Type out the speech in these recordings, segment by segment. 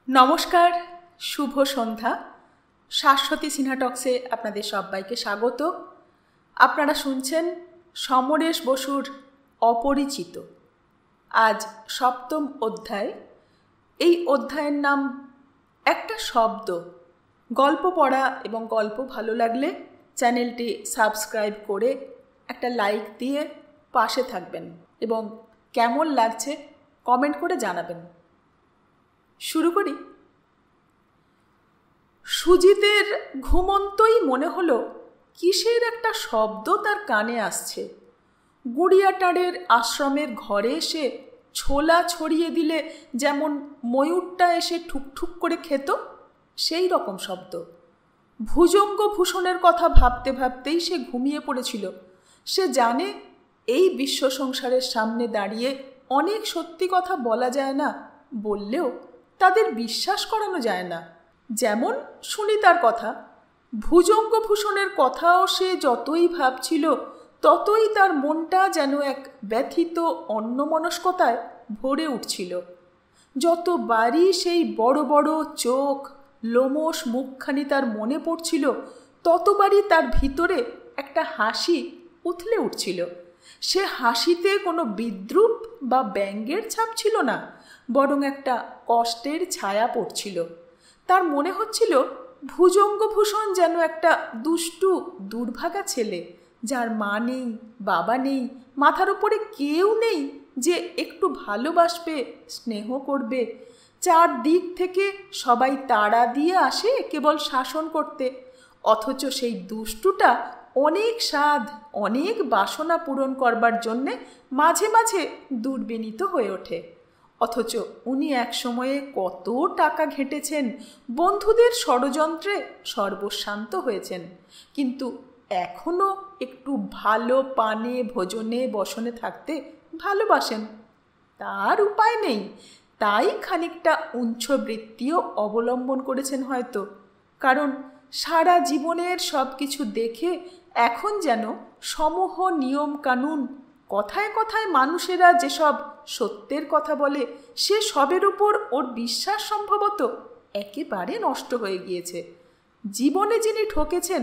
নমস্কার, শুভ সন্ধ্যা। শাশ্বতী সিনহা টক্সে আপনাদের সবাইকে স্বাগত। আপনারা শুনছেন সমরেশ বসুর অপরিচিত। আজ সপ্তম অধ্যায়। এই অধ্যায়ের নাম একটা শব্দ। গল্প পড়া এবং গল্প ভালো লাগলে চ্যানেলটি সাবস্ক্রাইব করে একটা লাইক দিয়ে পাশে থাকবেন এবং কেমন লাগছে কমেন্ট করে জানাবেন। শুরু করি। সুজিতের ঘুমন্তই মনে হলো কিসের একটা শব্দ তার কানে আসছে। গুড়িয়াটাঁড়ের আশ্রমের ঘরে এসে ছোলা ছড়িয়ে দিলে যেমন ময়ূরটা এসে ঠুকঠুক করে খেত, সেই রকম শব্দ। ভুজঙ্গভূষণের কথা ভাবতে ভাবতেই সে ঘুমিয়ে পড়েছিল। সে জানে এই বিশ্ব সংসারের সামনে দাঁড়িয়ে অনেক সত্যি কথা বলা যায় না, বললেও তাদের বিশ্বাস করানো যায় না। যেমন সুনিতার কথা। ভুজঙ্গভূষণের কথাও সে যতই ভাবছিল ততই তার মনটা যেন এক ব্যথিত অন্যমনস্কতায় ভরে উঠছিল। যতবারই সেই বড় বড় চোখ, লোমশ মুখখানি তার মনে পড়ছিল, ততবারই তার ভিতরে একটা হাসি উথলে উঠছিল। সে হাসিতে কোনো বিদ্রূপ বা ব্যঙ্গের ছাপ ছিল না, বরং একটা কষ্টের ছায়া পড়ছিল। তার মনে হচ্ছিল ভুজঙ্গভূষণ যেন একটা দুষ্টু দুর্ভাগা ছেলে, যার মা নেই, বাবা নেই, মাথার উপরে কেউ নেই যে একটু ভালোবাসবে, স্নেহ করবে। চারদিক থেকে সবাই তাড়া দিয়ে আসে কেবল শাসন করতে, অথচ সেই দুষ্টুটা অনেক স্বাদ, অনেক বাসনা পূরণ করবার জন্যে মাঝে মাঝে দুর্বিনীত হয়ে ওঠে। অথচ উনি এক সময়ে কত টাকা ঘেঁটেছেন, বন্ধুদের ষড়যন্ত্রে সর্বশান্ত হয়েছেন, কিন্তু এখনও একটু ভালো পানে ভোজনে বসনে থাকতে ভালোবাসেন। তার উপায় নেই, তাই খানিকটা উঞ্ছবৃত্তিও অবলম্বন করেছেন হয়তো। কারণ সারা জীবনের সব কিছু দেখে এখন যেন সমূহ নিয়ম কানুন, কথায় কথায় মানুষেরা যেসব সত্যের কথা বলে, সে সবের উপর ওর বিশ্বাস সম্ভবত একেবারে নষ্ট হয়ে গিয়েছে। জীবনে যিনি ঠকেছেন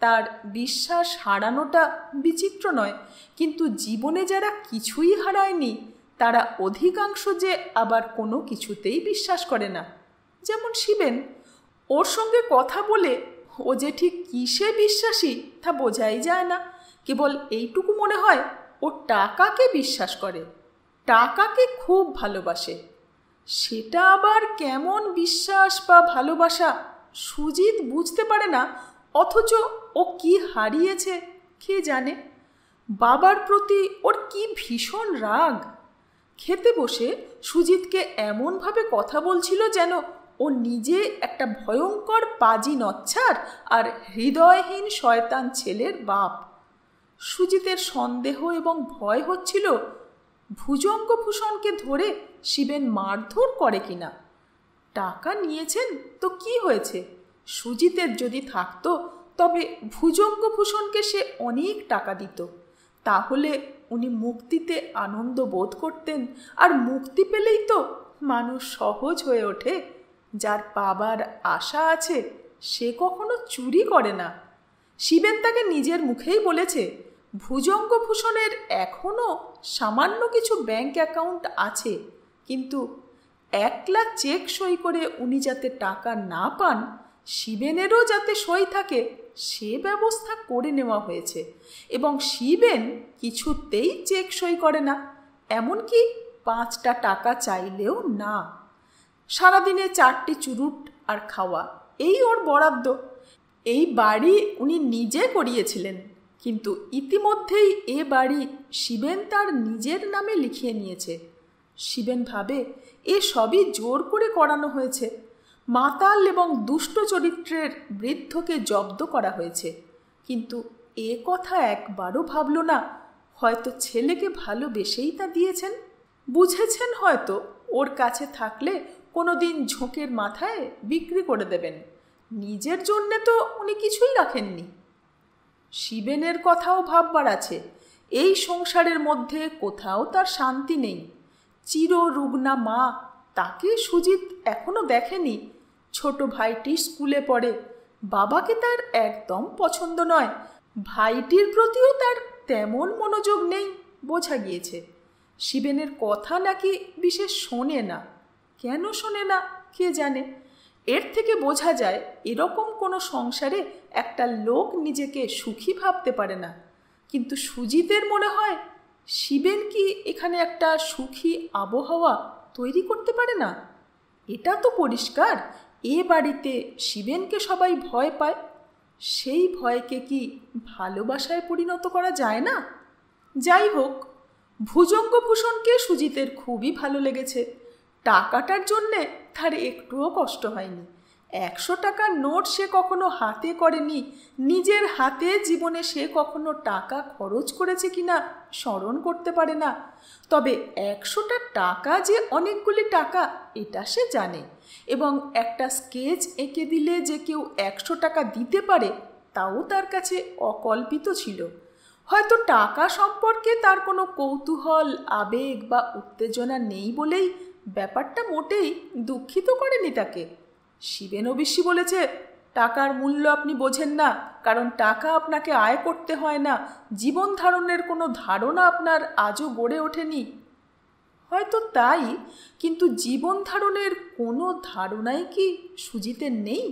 তার বিশ্বাস হারানোটা বিচিত্র নয়, কিন্তু জীবনে যারা কিছুই হারায়নি তারা অধিকাংশ যে আবার কোনো কিছুতেই বিশ্বাস করে না। যেমন শিবেন। ওর সঙ্গে কথা বলে ও যে ঠিক কিসে বিশ্বাসী তা বোঝাই যায় না। কেবল এইটুকু মনে হয় ও টাকাকে বিশ্বাস করে, টাকাকে খুব ভালোবাসে। সেটা আবার কেমন বিশ্বাস বা ভালোবাসা সুজিত বুঝতে পারে না, অথচ ও কি হারিয়েছে কে জানে। বাবার প্রতি ওর কি ভীষণ রাগ। খেতে বসে সুজিতকে এমনভাবে কথা বলছিল যেন ও নিজে একটা ভয়ঙ্কর পাজি নচ্ছার আর হৃদয়হীন শয়তান ছেলের বাপ। সুজিতের সন্দেহ এবং ভয় হচ্ছিল ভুজঙ্গভূষণকে ধরে শিবেন মারধর করে কিনা। টাকা নিয়েছেন তো কি হয়েছে, সুজিতের যদি থাকতো তবে ভুজঙ্গভূষণকে সে অনেক টাকা দিত। তাহলে উনি মুক্তিতে আনন্দ বোধ করতেন, আর মুক্তি পেলেই তো মানুষ সহজ হয়ে ওঠে। যার পাবার আশা আছে সে কখনো চুরি করে না। শিবেন তাকে নিজের মুখেই বলেছে ভুজঙ্গভূষণের এখনও সামান্য কিছু ব্যাংক অ্যাকাউন্ট আছে, কিন্তু 1 লাখ চেক সই করে উনি যাতে টাকা না পান, শিবেনেরও যাতে সই থাকে সে ব্যবস্থা করে নেওয়া হয়েছে। এবং শিবেন কিছুতেই চেক সই করে না, এমনকি 5টা টাকা চাইলেও না। সারাদিনে 4টি চুরুট আর খাওয়া, এই ওর বরাদ্দ। এই বাড়ি উনি নিজে করিয়েছিলেন, কিন্তু ইতিমধ্যেই এ বাড়ি শিবেন তার নিজের নামে লিখিয়ে নিয়েছে। শিবেন ভাবে এ সবই জোর করে করানো হয়েছে। মাতাল এবং দুষ্ট চরিত্রের বৃদ্ধকে জব্দ করা হয়েছে, কিন্তু এ কথা একবারও ভাবল না হয়তো ছেলেকে ভালোবেসেই তা দিয়েছেন। বুঝেছেন হয়তো ওর কাছে থাকলে কোনো দিন ঝোঁকের মাথায় বিক্রি করে দেবেন। নিজের জন্যে তো উনি কিছুই রাখেননি। শিবেনের কথাও ভাববার আছে। এই সংসারের মধ্যে কোথাও তার শান্তি নেই। চিররুগ্না মা, তাকে সুজিত এখনো দেখেনি। ছোট ভাইটি স্কুলে পড়ে, বাবাকে তার একদম পছন্দ নয়, ভাইটির প্রতিও তার তেমন মনোযোগ নেই বোঝা গিয়েছে। শিবেনের কথা নাকি বিশেষ শোনে না। কেন শোনে না কে জানে। এর থেকে বোঝা যায় এরকম কোনো সংসারে একটা লোক নিজেকে সুখী ভাবতে পারে না। কিন্তু সুজিতের মনে হয় শিবেন কি এখানে একটা সুখী আবহাওয়া তৈরি করতে পারে না? এটা তো পরিষ্কার এ বাড়িতে শিবেনকে সবাই ভয় পায়। সেই ভয়কে কি ভালোবাসায় পরিণত করা যায় না? যাই হোক, ভুজঙ্গভূষণকে সুজিতের খুবই ভালো লেগেছে। টাকাটার জন্যে তার একটুও কষ্ট হয়নি। 100 টাকার নোট সে কখনো হাতে করেনি, নিজের হাতে জীবনে সে কখনো টাকা খরচ করেছে কিনা স্মরণ করতে পারে না। তবে 100টা টাকা যে অনেকগুলি টাকা এটা সে জানে, এবং একটা স্কেচ এঁকে দিলে যে কেউ 100 টাকা দিতে পারে তাও তার কাছে অকল্পিত ছিল। হয়তো টাকা সম্পর্কে তার কোনো কৌতূহল, আবেগ বা উত্তেজনা নেই বলেই ব্যাপারটা মোটেই দুঃখিত করেনি তাকে। শিবেন অবশ্যই বলেছে, টাকার মূল্য আপনি বোঝেন না, কারণ টাকা আপনাকে আয় করতে হয় না, জীবন ধারণের কোনো ধারণা আপনার আজও গড়ে ওঠেনি। হয়তো তাই, কিন্তু জীবন ধারণের কোনো ধারণাই কি সুজিতের নেই?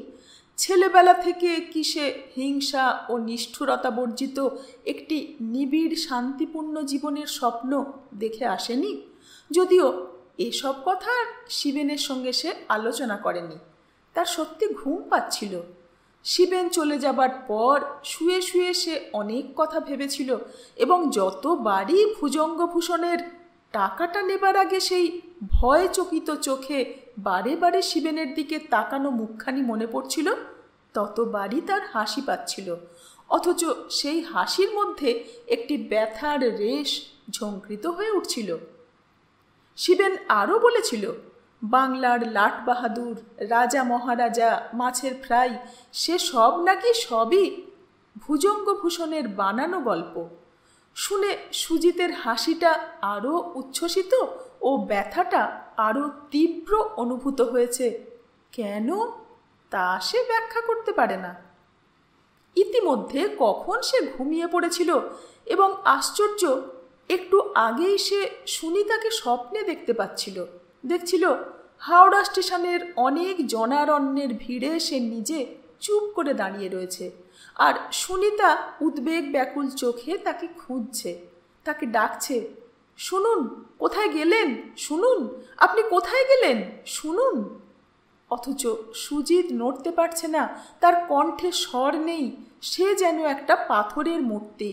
ছেলেবেলা থেকে কি সে হিংসা ও নিষ্ঠুরতা বর্জিত একটি নিবিড় শান্তিপূর্ণ জীবনের স্বপ্ন দেখে আসেনি? যদিও এসব কথা শিবেনের সঙ্গে সে আলোচনা করেনি। তার সত্যি ঘুম পাচ্ছিল। শিবেন চলে যাবার পর শুয়ে শুয়ে সে অনেক কথা ভেবেছিল, এবং যতবারই ভুজঙ্গভূষণের টাকাটা নেবার আগে সেই ভয়চকিত চোখে বারে বারে শিবেনের দিকে তাকানো মুখখানি মনে পড়ছিল, ততবারই তার হাসি পাচ্ছিল। অথচ সেই হাসির মধ্যে একটি ব্যথার রেশ ঝঙ্কৃত হয়ে উঠছিল। শিবেন আরও বলেছিল, বাংলার লাট বাহাদুর, রাজা মহারাজা, মাছের ফ্রাই, সে সব নাকি সবই ভুজঙ্গভূষণের বানানো গল্প। শুনে সুজিতের হাসিটা আরও উচ্ছ্বসিত ও ব্যথাটা আরও তীব্র অনুভূত হয়েছে। কেন তা সে ব্যাখ্যা করতে পারে না। ইতিমধ্যে কখন সে ঘুমিয়ে পড়েছিল, এবং আশ্চর্য, একটু আগেই সে সুনিতাকে স্বপ্নে দেখতে দেখছিল হাওড়া স্টেশনের অনেক জনারণ্যের ভিড়ে সে নিজে চুপ করে দাঁড়িয়ে রয়েছে, আর সুনিতা উদ্বেগ ব্যাকুল চোখে তাকে খুঁজছে, তাকে ডাকছে, শুনুন, কোথায় গেলেন? শুনুন, আপনি কোথায় গেলেন? শুনুন। অথচ সুজিত নড়তে পারছে না, তার কণ্ঠে স্বর নেই, সে যেন একটা পাথরের মূর্তি।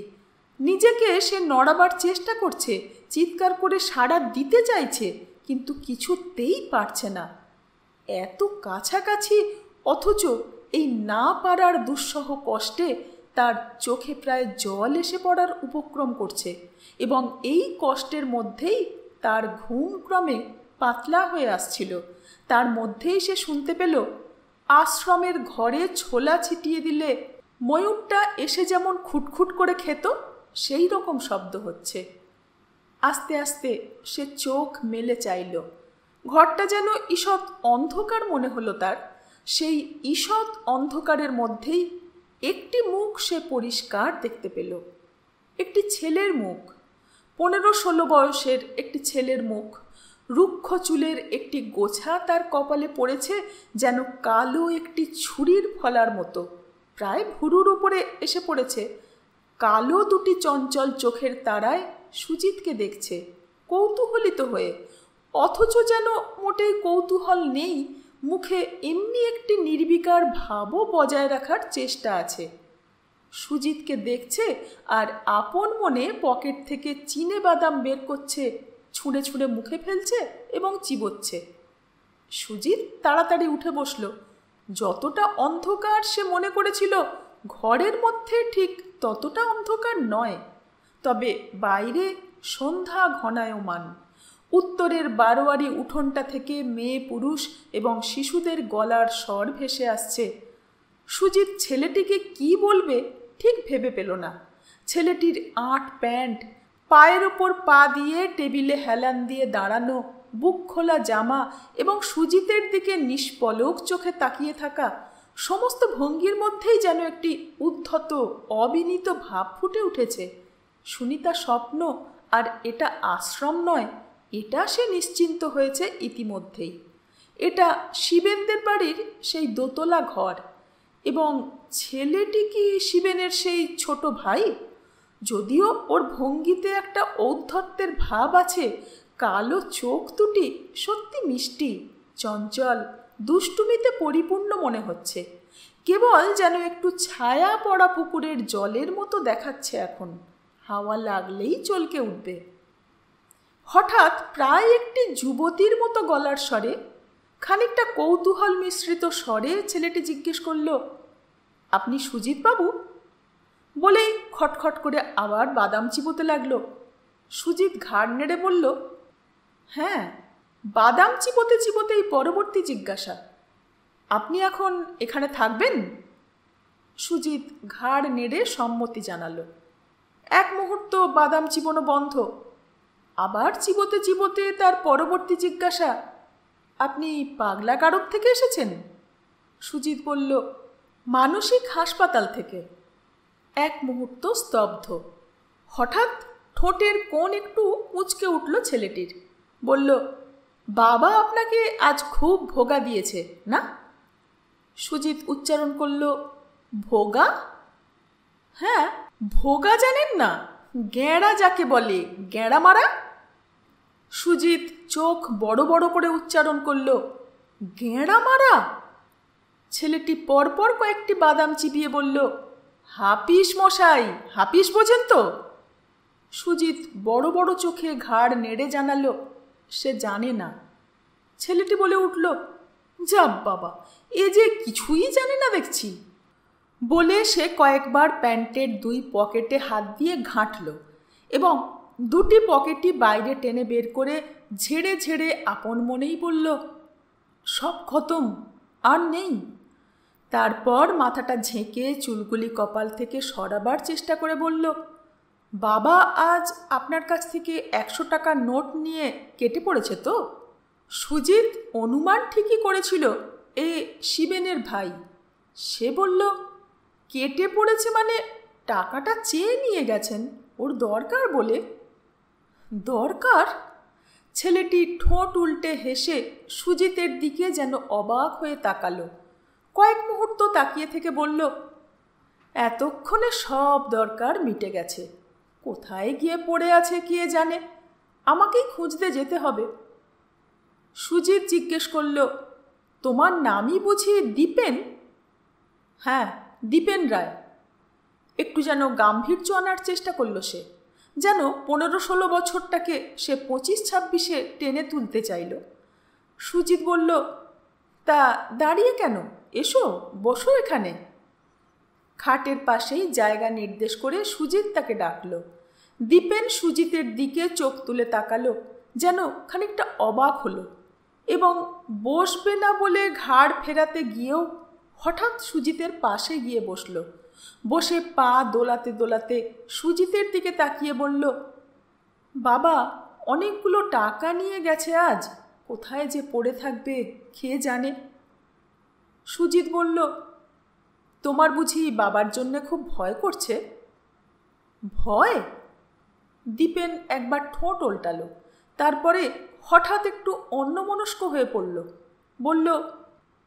নিজেকে সে নড়াবার চেষ্টা করছে, চিৎকার করে সাড়া দিতে চাইছে, কিন্তু কিছুতেই পারছে না। এত কাছাকাছি, অথচ এই না পারার দুঃসহ কষ্টে তার চোখে প্রায় জল এসে পড়ার উপক্রম করছে, এবং এই কষ্টের মধ্যেই তার ঘুম ক্রমে পাতলা হয়ে আসছিল। তার মধ্যেই সে শুনতে পেল, আশ্রমের ঘরে ছোলা ছিটিয়ে দিলে ময়ূরটা এসে যেমন খুটখুট করে খেত, সেই রকম শব্দ হচ্ছে। আস্তে আস্তে সে চোখ মেলে চাইল। ঘরটা যেন ঈষৎ অন্ধকার মনে হলো তার। সেই ঈষৎ অন্ধকারের মধ্যেই একটি মুখ সে পরিষ্কার দেখতে পেল। একটি ছেলের মুখ, 15-16 বয়সের একটি ছেলের মুখ। রুক্ষ চুলের একটি গোছা তার কপালে পড়েছে যেন কালো একটি ছুরির ফলার মতো, প্রায় ভুরুর উপরে এসে পড়েছে। কালো দুটি চঞ্চল চোখের তারায় সুজিতকে দেখছে কৌতূহলিত হয়ে, অথচ যেন মোটেই কৌতূহল নেই, মুখে এমনি একটি নির্বিকার ভাবও বজায় রাখার চেষ্টা আছে। সুজিতকে দেখছে আর আপন মনে পকেট থেকে চিনে বাদাম বের করছে, ছুঁড়ে ছুঁড়ে মুখে ফেলছে এবং চিবোচ্ছে। সুজিত তাড়াতাড়ি উঠে বসল। যতটা অন্ধকার সে মনে করেছিল ঘরের মধ্যে ঠিক ততটা অন্ধকার নয়, তবে বাইরে সন্ধ্যা ঘনায়মান। উত্তরের বারোয়ারি উঠোনটা থেকে মেয়ে, পুরুষ এবং শিশুদের গলার স্বর ভেসে আসছে। সুজিত ছেলেটিকে কি বলবে ঠিক ভেবে পেল না। ছেলেটির আঁট প্যান্ট, পায়ের ওপর পা দিয়ে টেবিলে হেলান দিয়ে দাঁড়ানো, বুক খোলা জামা এবং সুজিতের দিকে নিষ্পলক চোখে তাকিয়ে থাকা সমস্ত ভঙ্গির মধ্যেই যেন একটি উদ্ধত অবিনীত ভাব ফুটে উঠেছে। সুনিতা স্বপ্ন আর এটা আশ্রম নয়, এটা সে নিশ্চিন্ত হয়েছে ইতিমধ্যেই। এটা শিবেনদের বাড়ির সেই দোতলা ঘর, এবং ছেলেটি কি শিবেনের সেই ছোট ভাই? যদিও ওর ভঙ্গিতে একটা ঔদ্ধত্যের ভাব আছে, কালো চোখ দুটি সত্যি মিষ্টি, চঞ্চল, দুষ্টুমিতে পরিপূর্ণ মনে হচ্ছে। কেবল যেন একটু ছায়া পড়া পুকুরের জলের মতো দেখাচ্ছে এখন, হাওয়া লাগলেই চলকে উঠবে। হঠাৎ প্রায় একটি যুবতীর মতো গলার স্বরে, খানিকটা কৌতূহল মিশ্রিত স্বরে ছেলেটি জিজ্ঞেস করল, আপনি সুজিত বাবু? বলেই খটখট করে আবার বাদাম চিবোতে লাগলো। সুজিত ঘাড় নেড়ে বলল, হ্যাঁ। বাদাম চিবোতে চিবোতেই পরবর্তী জিজ্ঞাসা, আপনি এখন এখানে থাকবেন? সুজিত ঘাড় নেড়ে সম্মতি জানালো। এক মুহূর্ত বাদাম চিবোনো বন্ধ। আবার চিবোতে চিবোতে তার পরবর্তী জিজ্ঞাসা, আপনি পাগলাগারদ থেকে এসেছেন? সুজিত বলল, মানসিক হাসপাতাল থেকে। এক মুহূর্ত স্তব্ধ। হঠাৎ ঠোঁটের কোণ একটু উঁচকে উঠল ছেলেটির। বলল, বাবা আপনাকে আজ খুব ভোগা দিয়েছে না? সুজিত উচ্চারণ করল, ভোগা? হ্যাঁ, ভোগা জানেন না? গ্যাঁড়া যাকে বলে, গ্যাঁড়া মারা। সুজিত চোখ বড় বড় করে উচ্চারণ করল, গ্যাঁড়া মারা? ছেলেটি পরপর কয়েকটি বাদাম চিবিয়ে বলল, হাপিস মশাই, হাপিস বোঝেন তো? সুজিত বড় বড় চোখে ঘাড় নেড়ে জানালো, সে জানে না। ছেলেটি বলে উঠল, যা বাবা, এ যে কিছুই জানে না দেখছি। বলে সে কয়েকবার প্যান্টের দুই পকেটে হাত দিয়ে ঘাঁটল এবং দুটি পকেটই বাইরে টেনে বের করে ঝেড়ে ঝেড়ে আপন মনেই বলল, সব খতম, আর নেই। তারপর মাথাটা ঝেঁকে চুলগুলি কপাল থেকে সরাবার চেষ্টা করে বলল, বাবা আজ আপনার কাছ থেকে 100 টাকার নোট নিয়ে কেটে পড়েছে তো? সুজিত অনুমান ঠিকই করেছিল এ শিবেনের ভাই। সে বলল, কেটে পড়েছে মানে টাকাটা চেয়ে নিয়ে গেছেন, ওর দরকার বলে। দরকার? ছেলেটি ঠোঁট উল্টে হেসে সুজিতের দিকে যেন অবাক হয়ে তাকালো। কয়েক মুহূর্ত তাকিয়ে থেকে বলল, এতক্ষণে সব দরকার মিটে গেছে। কোথায় গিয়ে পড়ে আছে কে জানে, আমাকেই খুঁজতে যেতে হবে। সুজিত জিজ্ঞেস করল, তোমার নামই বুঝি দীপেন? হ্যাঁ, দীপেন রায়। একটু যেন গাম্ভীর্য আনার চেষ্টা করল সে, যেন 15-16 বছরটাকে সে 25-26-এ টেনে তুলতে চাইল। সুজিত বলল, তা দাঁড়িয়ে কেন, এসো বসো এখানে। খাটের পাশেই জায়গা নির্দেশ করে সুজিত তাকে ডাকল। দীপেন সুজিতের দিকে চোখ তুলে তাকালো, যেন খানিকটা অবাক হলো, এবং বসবে না বলে ঘাড় ফেরাতে গিয়েও হঠাৎ সুজিতের পাশে গিয়ে বসল। বসে পা দোলাতে দোলাতে সুজিতের দিকে তাকিয়ে বলল, বাবা অনেকগুলো টাকা নিয়ে গেছে আজ, কোথায় যে পড়ে থাকবে কে জানে। সুজিত বলল, তোমার বুঝি বাবার জন্য খুব ভয় করছে? ভয়? দীপেন একবার ঠোঁট ওল্টালো, তারপরে হঠাৎ একটু অন্যমনস্ক হয়ে পড়ল। বলল,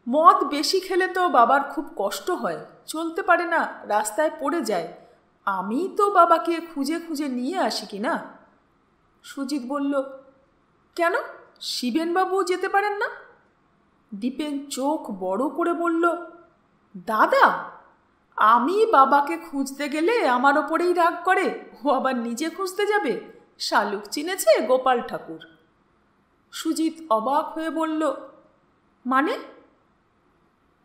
মদ বেশি খেলে তো বাবার খুব কষ্ট হয়, চলতে পারে না, রাস্তায় পড়ে যায়। আমি তো বাবাকে খুঁজে খুঁজে নিয়ে আসি কি না। সুজিত বলল, কেন, শিবেনবাবু যেতে পারেন না? দীপেন চোখ বড় করে বলল, দাদা, আমি বাবাকে খুঁজতে গেলে আমার ওপরেই রাগ করে, ও আবার নিজে খুঁজতে যাবে? শালুক চিনেছে গোপাল ঠাকুর। সুজিত অবাক হয়ে বলল, মানে?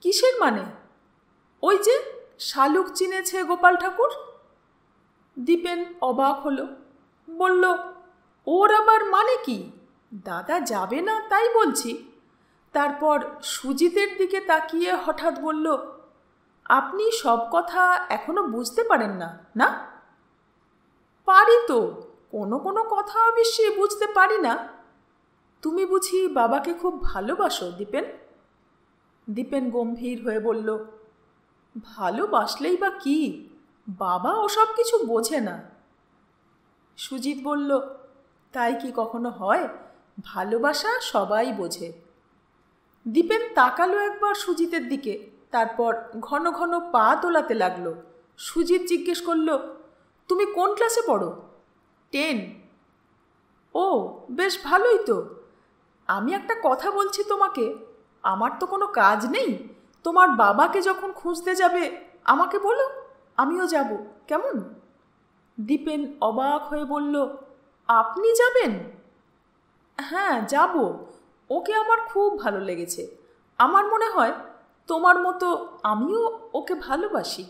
কিসের মানে? ওই যে শালুক চিনেছে গোপাল ঠাকুর। দীপেন অবাক হলো, বলল, ওর আবার মানে কি? দাদা যাবে না তাই বলছি। তারপর সুজিতের দিকে তাকিয়ে হঠাৎ বলল, আপনি সব কথা এখনো বুঝতে পারেন না, না? পারি তো, কোনো কোনো কথা অবশ্যই বুঝতে পারি না। তুমি বুঝি বাবাকে খুব ভালোবাসো দীপেন? দীপেন গম্ভীর হয়ে বলল, ভালোবাসলেই বা কি, বাবা ওসব কিছু বোঝে না। সুজিত বলল, তাই কি কখনো হয়? ভালোবাসা সবাই বোঝে। দীপেন তাকালো একবার সুজিতের দিকে, তারপর ঘন ঘন পা দোলাতে লাগলো। সুজিত জিজ্ঞেস করল, তুমি কোন ক্লাসে পড়ো? 10। ও, বেশ ভালোই তো। আমি একটা কথা বলছি তোমাকে, আমার তো কোনো কাজ নেই, তোমার বাবাকে যখন খুঁজতে যাবে আমাকে বলো, আমিও যাব, কেমন? দীপেন অবাক হয়ে বলল, আপনি যাবেন? হ্যাঁ, যাব। ওকে আমার খুব ভালো লেগেছে। আমার মনে হয় তোমার মতো আমিও ওকে ভালোবাসি।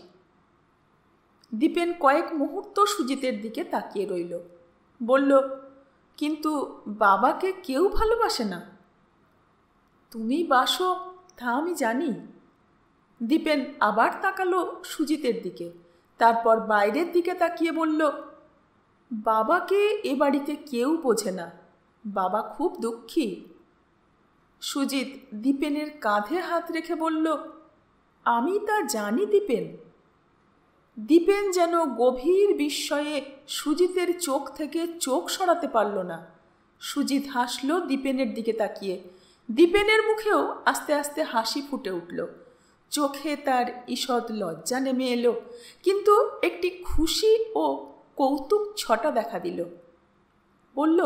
দীপেন কয়েক মুহূর্ত সুজিতের দিকে তাকিয়ে রইল। বলল, কিন্তু বাবাকে কেউ ভালোবাসে না। তুমি বাসো তা আমি জানি। দীপেন আবার তাকালো সুজিতের দিকে, তারপর বাইরের দিকে তাকিয়ে বলল, বাবাকে এ বাড়িতে কেউ বোঝে না, বাবা খুব দুঃখী। সুজিত দীপেনের কাঁধে হাত রেখে বলল, আমি তা জানি দীপেন। দীপেন যেন গভীর বিস্ময়ে সুজিতের চোখ থেকে চোখ সরাতে পারল না। সুজিত হাসল দীপেনের দিকে তাকিয়ে। দীপেনের মুখেও আস্তে আস্তে হাসি ফুটে উঠল। চোখে তার ঈষৎ লজ্জা নেমে এলো, কিন্তু একটি খুশি ও কৌতুক ছটা দেখা দিল। বলল,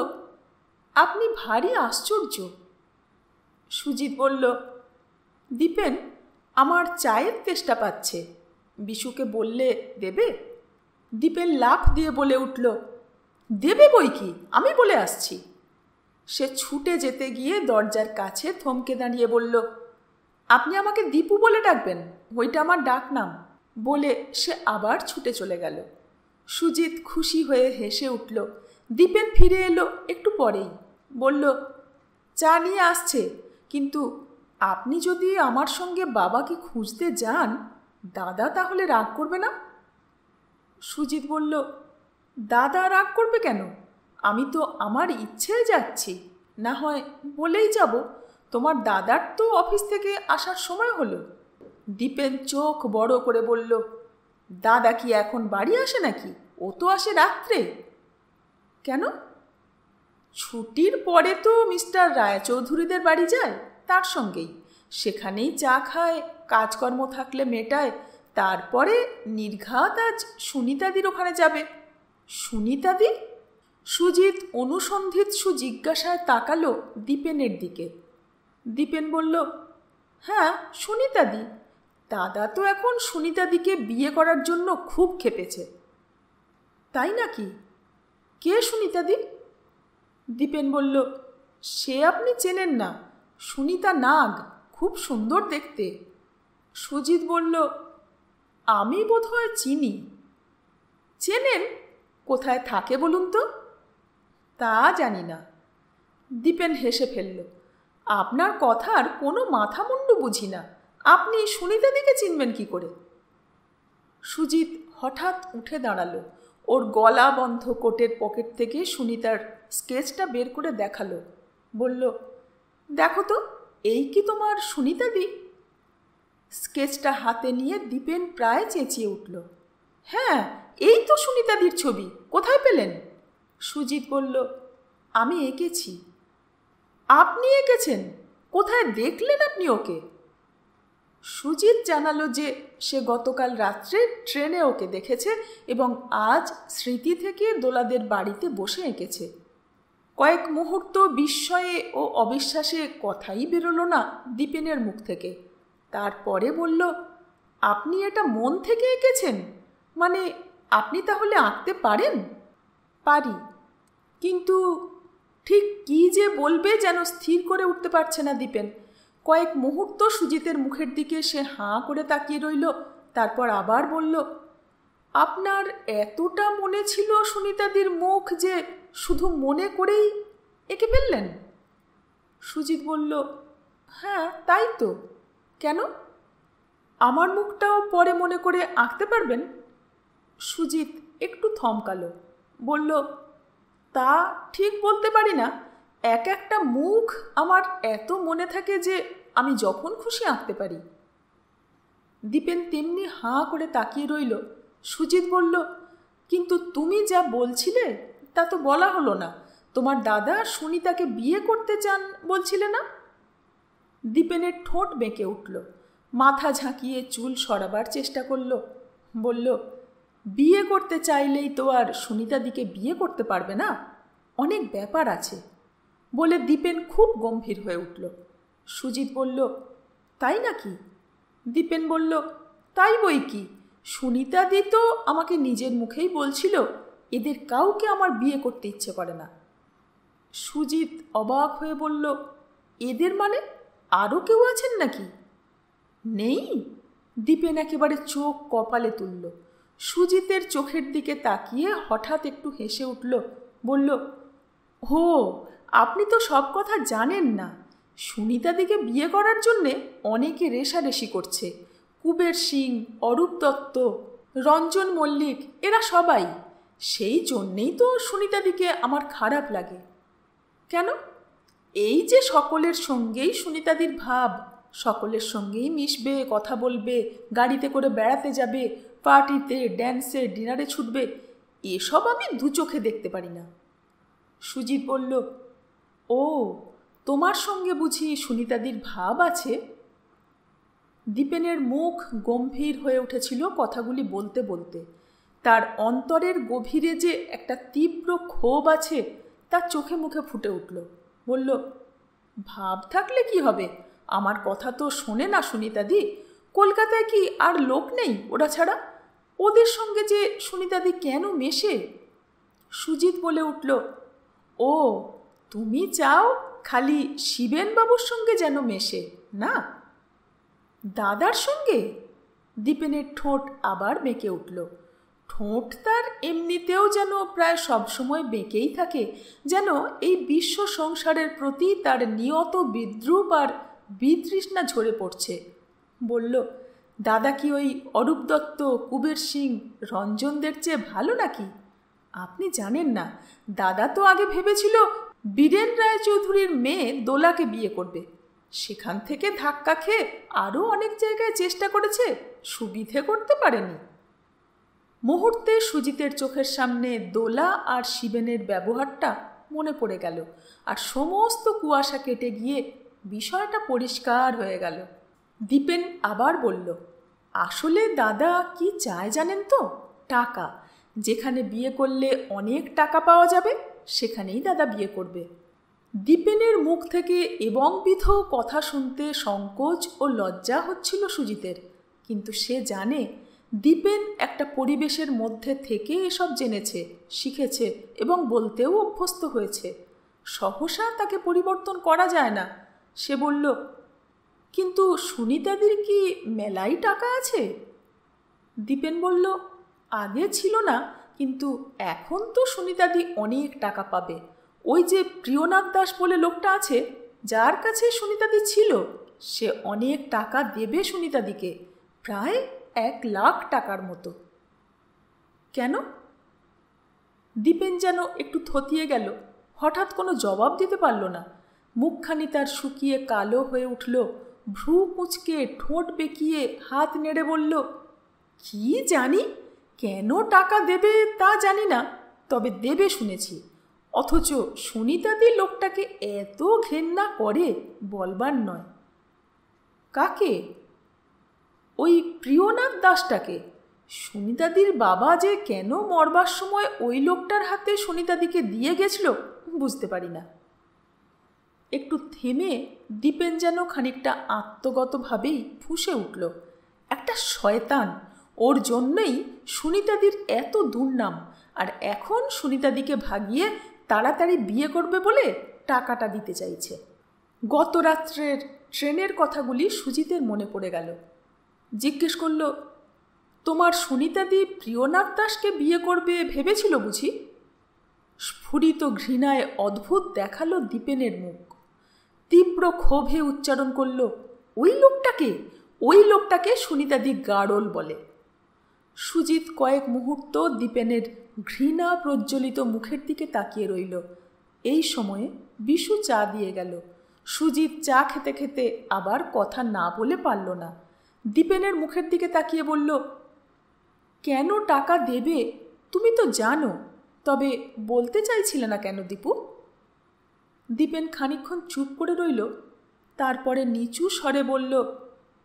আপনি ভারী আশ্চর্য। সুজিত বলল, দীপেন, আমার চায়ের তেষ্টা পাচ্ছে, বিশুকে বললে দেবে? দীপেন লাফ দিয়ে বলে উঠল, দেবে বই কি, আমি বলে আসছি। সে ছুটে যেতে গিয়ে দরজার কাছে থমকে দাঁড়িয়ে বলল, আপনি আমাকে দীপু বলে ডাকবেন, ওইটা আমার ডাক নাম। বলে সে আবার ছুটে চলে গেল। সুজিত খুশি হয়ে হেসে উঠল। দীপেন ফিরে এলো একটু পরেই। বলল, চা নিয়ে আসছে, কিন্তু আপনি যদি আমার সঙ্গে বাবাকে খুঁজতে যান, দাদা তাহলে রাগ করবে না? সুজিত বলল, দাদা রাগ করবে কেন? আমি তো আমার ইচ্ছেই যাচ্ছি, না হয় বলেই যাব, তোমার দাদার তো অফিস থেকে আসার সময় হলো। দীপেন চোখ বড় করে বলল, দাদা কি এখন বাড়ি আসে নাকি? ও তো আসে রাত্রে। কেন? ছুটির পরে তো মিস্টার রায়চৌধুরীদের বাড়ি যায়, তার সঙ্গেই সেখানেই চা খায়, কাজকর্ম থাকলে মেটায়, তারপরে নির্ঘাত আজ সুনিতাদির ওখানে যাবে। সুনিতাদি? সুজিত অনুসন্ধিৎসু জিজ্ঞাসায় তাকালো দীপেনের দিকে। দীপেন বলল, হ্যাঁ, সুনিতাদি। দাদা তো এখন সুনিতাদিকে বিয়ে করার জন্য খুব খেপেছে। তাই নাকি? কে সুনিতাদি? দীপেন বলল, সে আপনি চেনেন না, সুনিতা নাগ, খুব সুন্দর দেখতে। সুজিত বলল, আমি বোধহয় চিনি। চেনেন? কোথায় থাকে বলুন তো? তা জানি না। দীপেন হেসে ফেলল, আপনার কথার কোনো মাথা মুন্ডু বুঝি না, আপনি সুনিতাদিকে চিনবেন কি করে? সুজিত হঠাৎ উঠে দাঁড়ালো। ওর গলা বন্ধ কোটের পকেট থেকে সুনিতার স্কেচটা বের করে দেখালো। বলল, দেখো তো, এই কি তোমার সুনিতাদি? স্কেচটা হাতে নিয়ে দীপেন প্রায় চেঁচিয়ে উঠল, হ্যাঁ, এই তো সুনিতাদির ছবি, কোথায় পেলেন? সুজিত বলল, আমি এঁকেছি। আপনি এঁকেছেন? কোথায় দেখলেন আপনি ওকে? সুজিত জানালো যে সে গতকাল রাত্রে ট্রেনে ওকে দেখেছে এবং আজ স্মৃতি থেকে দোলাদের বাড়িতে বসে এঁকেছে। কয়েক মুহূর্ত বিস্ময়ে ও অবিশ্বাসে কথাই বেরোলো না দীপেনের মুখ থেকে। তারপরে বলল, আপনি এটা মন থেকে এঁকেছেন? মানে আপনি তাহলে আঁকতে পারেন? পারি, কিন্তু ঠিক কী যে বলবে যেন স্থির করে উঠতে পারছে না দীপেন। কয়েক মুহূর্ত সুজিতের মুখের দিকে সে হাঁ করে তাকিয়ে রইল, তারপর আবার বলল, আপনার এতটা মনে ছিল সুনিতাদির মুখ যে শুধু মনে করেই এঁকে ফেললেন? সুজিত বলল, হ্যাঁ, তাই তো। কেন? আমার মুখটাও পরে মনে করে আঁকতে পারবেন? সুজিত একটু থমকালো। বলল, তা ঠিক বলতে পারি না, এক একটা মুখ আমার এত মনে থাকে যে আমি যখন খুশি আঁকতে পারি। দীপেন তেমনি হাঁ করে তাকিয়ে রইল। সুজিত বলল, কিন্তু তুমি যা বলছিলে তা তো বলা হলো না। তোমার দাদা সুনিতাকে বিয়ে করতে চান বলছিলে না? দীপেনের ঠোঁট বেঁকে উঠল, মাথা ঝাঁকিয়ে চুল সরাবার চেষ্টা করল। বলল, বিয়ে করতে চাইলেই তো আর সুনিতাদিকে বিয়ে করতে পারবে না, অনেক ব্যাপার আছে বলে দীপেন খুব গম্ভীর হয়ে উঠল। সুজিত বলল, তাই নাকি? দীপেন বলল, তাই বই কি, সুনিতাদি তো আমাকে নিজের মুখেই বলছিল এদের কাউকে আমার বিয়ে করতে ইচ্ছে করে না। সুজিত অবাক হয়ে বলল, এদের মানে আরও কেউ আছেন নাকি? নেই? দীপেন একেবারে চোখ কপালে তুলল। সুজিতের চোখের দিকে তাকিয়ে হঠাৎ একটু হেসে উঠল। বলল, ও, আপনি তো সব কথা জানেন না। সুনিতাদিকে বিয়ে করার জন্যে অনেকে রেষারেষি করছে। কুবের সিং, অরূপ দত্ত, রঞ্জন মল্লিক, এরা সবাই। সেই জন্যেই তো সুনিতাদিকে আমার খারাপ লাগে। কেন? এই যে সকলের সঙ্গেই সুনিতাদির ভাব, সকলের সঙ্গেই মিশবে, কথা বলবে, গাড়িতে করে বেড়াতে যাবে, পার্টিতে, ড্যান্সে, ডিনারে ছুটবে, এসব আমি দু চোখে দেখতে পারি না। সুজিত বলল, ও, তোমার সঙ্গে বুঝি সুনিতাদির ভাব আছে? দীপেনের মুখ গম্ভীর হয়ে উঠেছিল কথাগুলি বলতে বলতে। তার অন্তরের গভীরে যে একটা তীব্র ক্ষোভ আছে তা চোখে মুখে ফুটে উঠল। বলল, ভাব থাকলে কি হবে, আমার কথা তো শোনে না সুনিতাদি। কলকাতায় কি আর লোক নেই ওরা ছাড়া? ওদের সঙ্গে যে সুনিতাদি কেন মেশে? সুজিত বলে উঠল, ও, তুমি চাও খালি শিবেনবাবুর সঙ্গে যেন মেশে, না দাদার সঙ্গে? দীপেনের ঠোঁট আবার বেঁকে উঠল। ঠোঁট তার এমনিতেও যেন প্রায় সবসময় বেঁকেই থাকে, যেন এই বিশ্ব সংসারের প্রতি তার নিয়ত বিদ্রূপ আর বিতৃষ্ণা ঝরে পড়ছে। বলল, দাদা কি ওই অরূপ দত্ত, কুবের সিং, রঞ্জনদের চেয়ে ভালো নাকি? আপনি জানেন না, দাদা তো আগে ভেবেছিল বীরেন রায়চৌধুরীর মেয়ে দোলাকে বিয়ে করবে। সেখান থেকে ধাক্কা খেয়ে আরও অনেক জায়গায় চেষ্টা করেছে, সুবিধে করতে পারেনি। মুহূর্তে সুজিতের চোখের সামনে দোলা আর শিবেনের ব্যবহারটা মনে পড়ে গেল, আর সমস্ত কুয়াশা কেটে গিয়ে বিষয়টা পরিষ্কার হয়ে গেল। দীপেন আবার বলল, আসলে দাদা কি চায় জানেন তো? টাকা। যেখানে বিয়ে করলে অনেক টাকা পাওয়া যাবে সেখানেই দাদা বিয়ে করবে। দীপেনের মুখ থেকে এবংবিধ কথা শুনতে সংকোচ ও লজ্জা হচ্ছিল সুজিতের, কিন্তু সে জানে দীপেন একটা পরিবেশের মধ্যে থেকে এসব জেনেছে, শিখেছে এবং বলতেও অভ্যস্ত হয়েছে। সহসা তাকে পরিবর্তন করা যায় না। সে বলল, কিন্তু সুনিতাদির কি মেলাই টাকা আছে? দীপেন বলল, আগে ছিল না, কিন্তু এখন তো সুনিতাদি অনেক টাকা পাবে। ওই যে প্রিয়নাথ দাস বলে লোকটা আছে, যার কাছে সুনিতাদি ছিল, সে অনেক টাকা দেবে সুনিতাদিকে, প্রায় 1,00,000 টাকার মতো। কেন? দীপেন যেন একটু থতিয়ে গেল, হঠাৎ কোনো জবাব দিতে পারল না। মুখখানি তার শুকিয়ে কালো হয়ে উঠল। ভ্রু কুঁচকে, ঠোঁট বেঁকিয়ে, হাত নেড়ে বলল, কি জানি, কেন টাকা দেবে তা জানি না, তবে দেবে শুনেছি। অথচ সুনিতাদি লোকটাকে এত ঘেন্না করে বলবার নয়। কাকে? ওই প্রিয়নাথ দাসটাকে। সুনিতাদির বাবা যে কেন মরবার সময় ওই লোকটার হাতে সুনিতাদিকে দিয়ে গেছিল বুঝতে পারি না। একটু থেমে দীপেন যেন খানিকটা আত্মগতভাবেই ফুঁসে উঠল, একটা শয়তান, ওর জন্যই সুনিতাদির এত দুর্নাম, আর এখন সুনিতাদিকে ভাগিয়ে তাড়াতাড়ি বিয়ে করবে বলে টাকাটা দিতে চাইছে। গত রাত্রের ট্রেনের কথাগুলি সুজিতের মনে পড়ে গেল। জিজ্ঞেস করল, তোমার সুনিতাদি প্রিয়নাথ দাসকে বিয়ে করবে ভেবেছিল বুঝি? স্ফুরিত ঘৃণায় অদ্ভুত দেখালো দীপেনের মুখ। তীব্র ক্ষোভে উচ্চারণ করল, ওই লোকটাকে সুনিতাদি গাড়ল বলে। সুজিত কয়েক মুহূর্ত দীপেনের ঘৃণা প্রজ্বলিত মুখের দিকে তাকিয়ে রইল। এই সময়ে বিশু চা দিয়ে গেল। সুজিত চা খেতে খেতে আবার কথা না বলে পারল না। দীপেনের মুখের দিকে তাকিয়ে বলল, কেন টাকা দেবে তুমি তো জানো, তবে বলতে চাইছিলে না কেন দীপু? দীপেন খানিকক্ষণ চুপ করে রইল, তারপরে নিচু স্বরে বলল,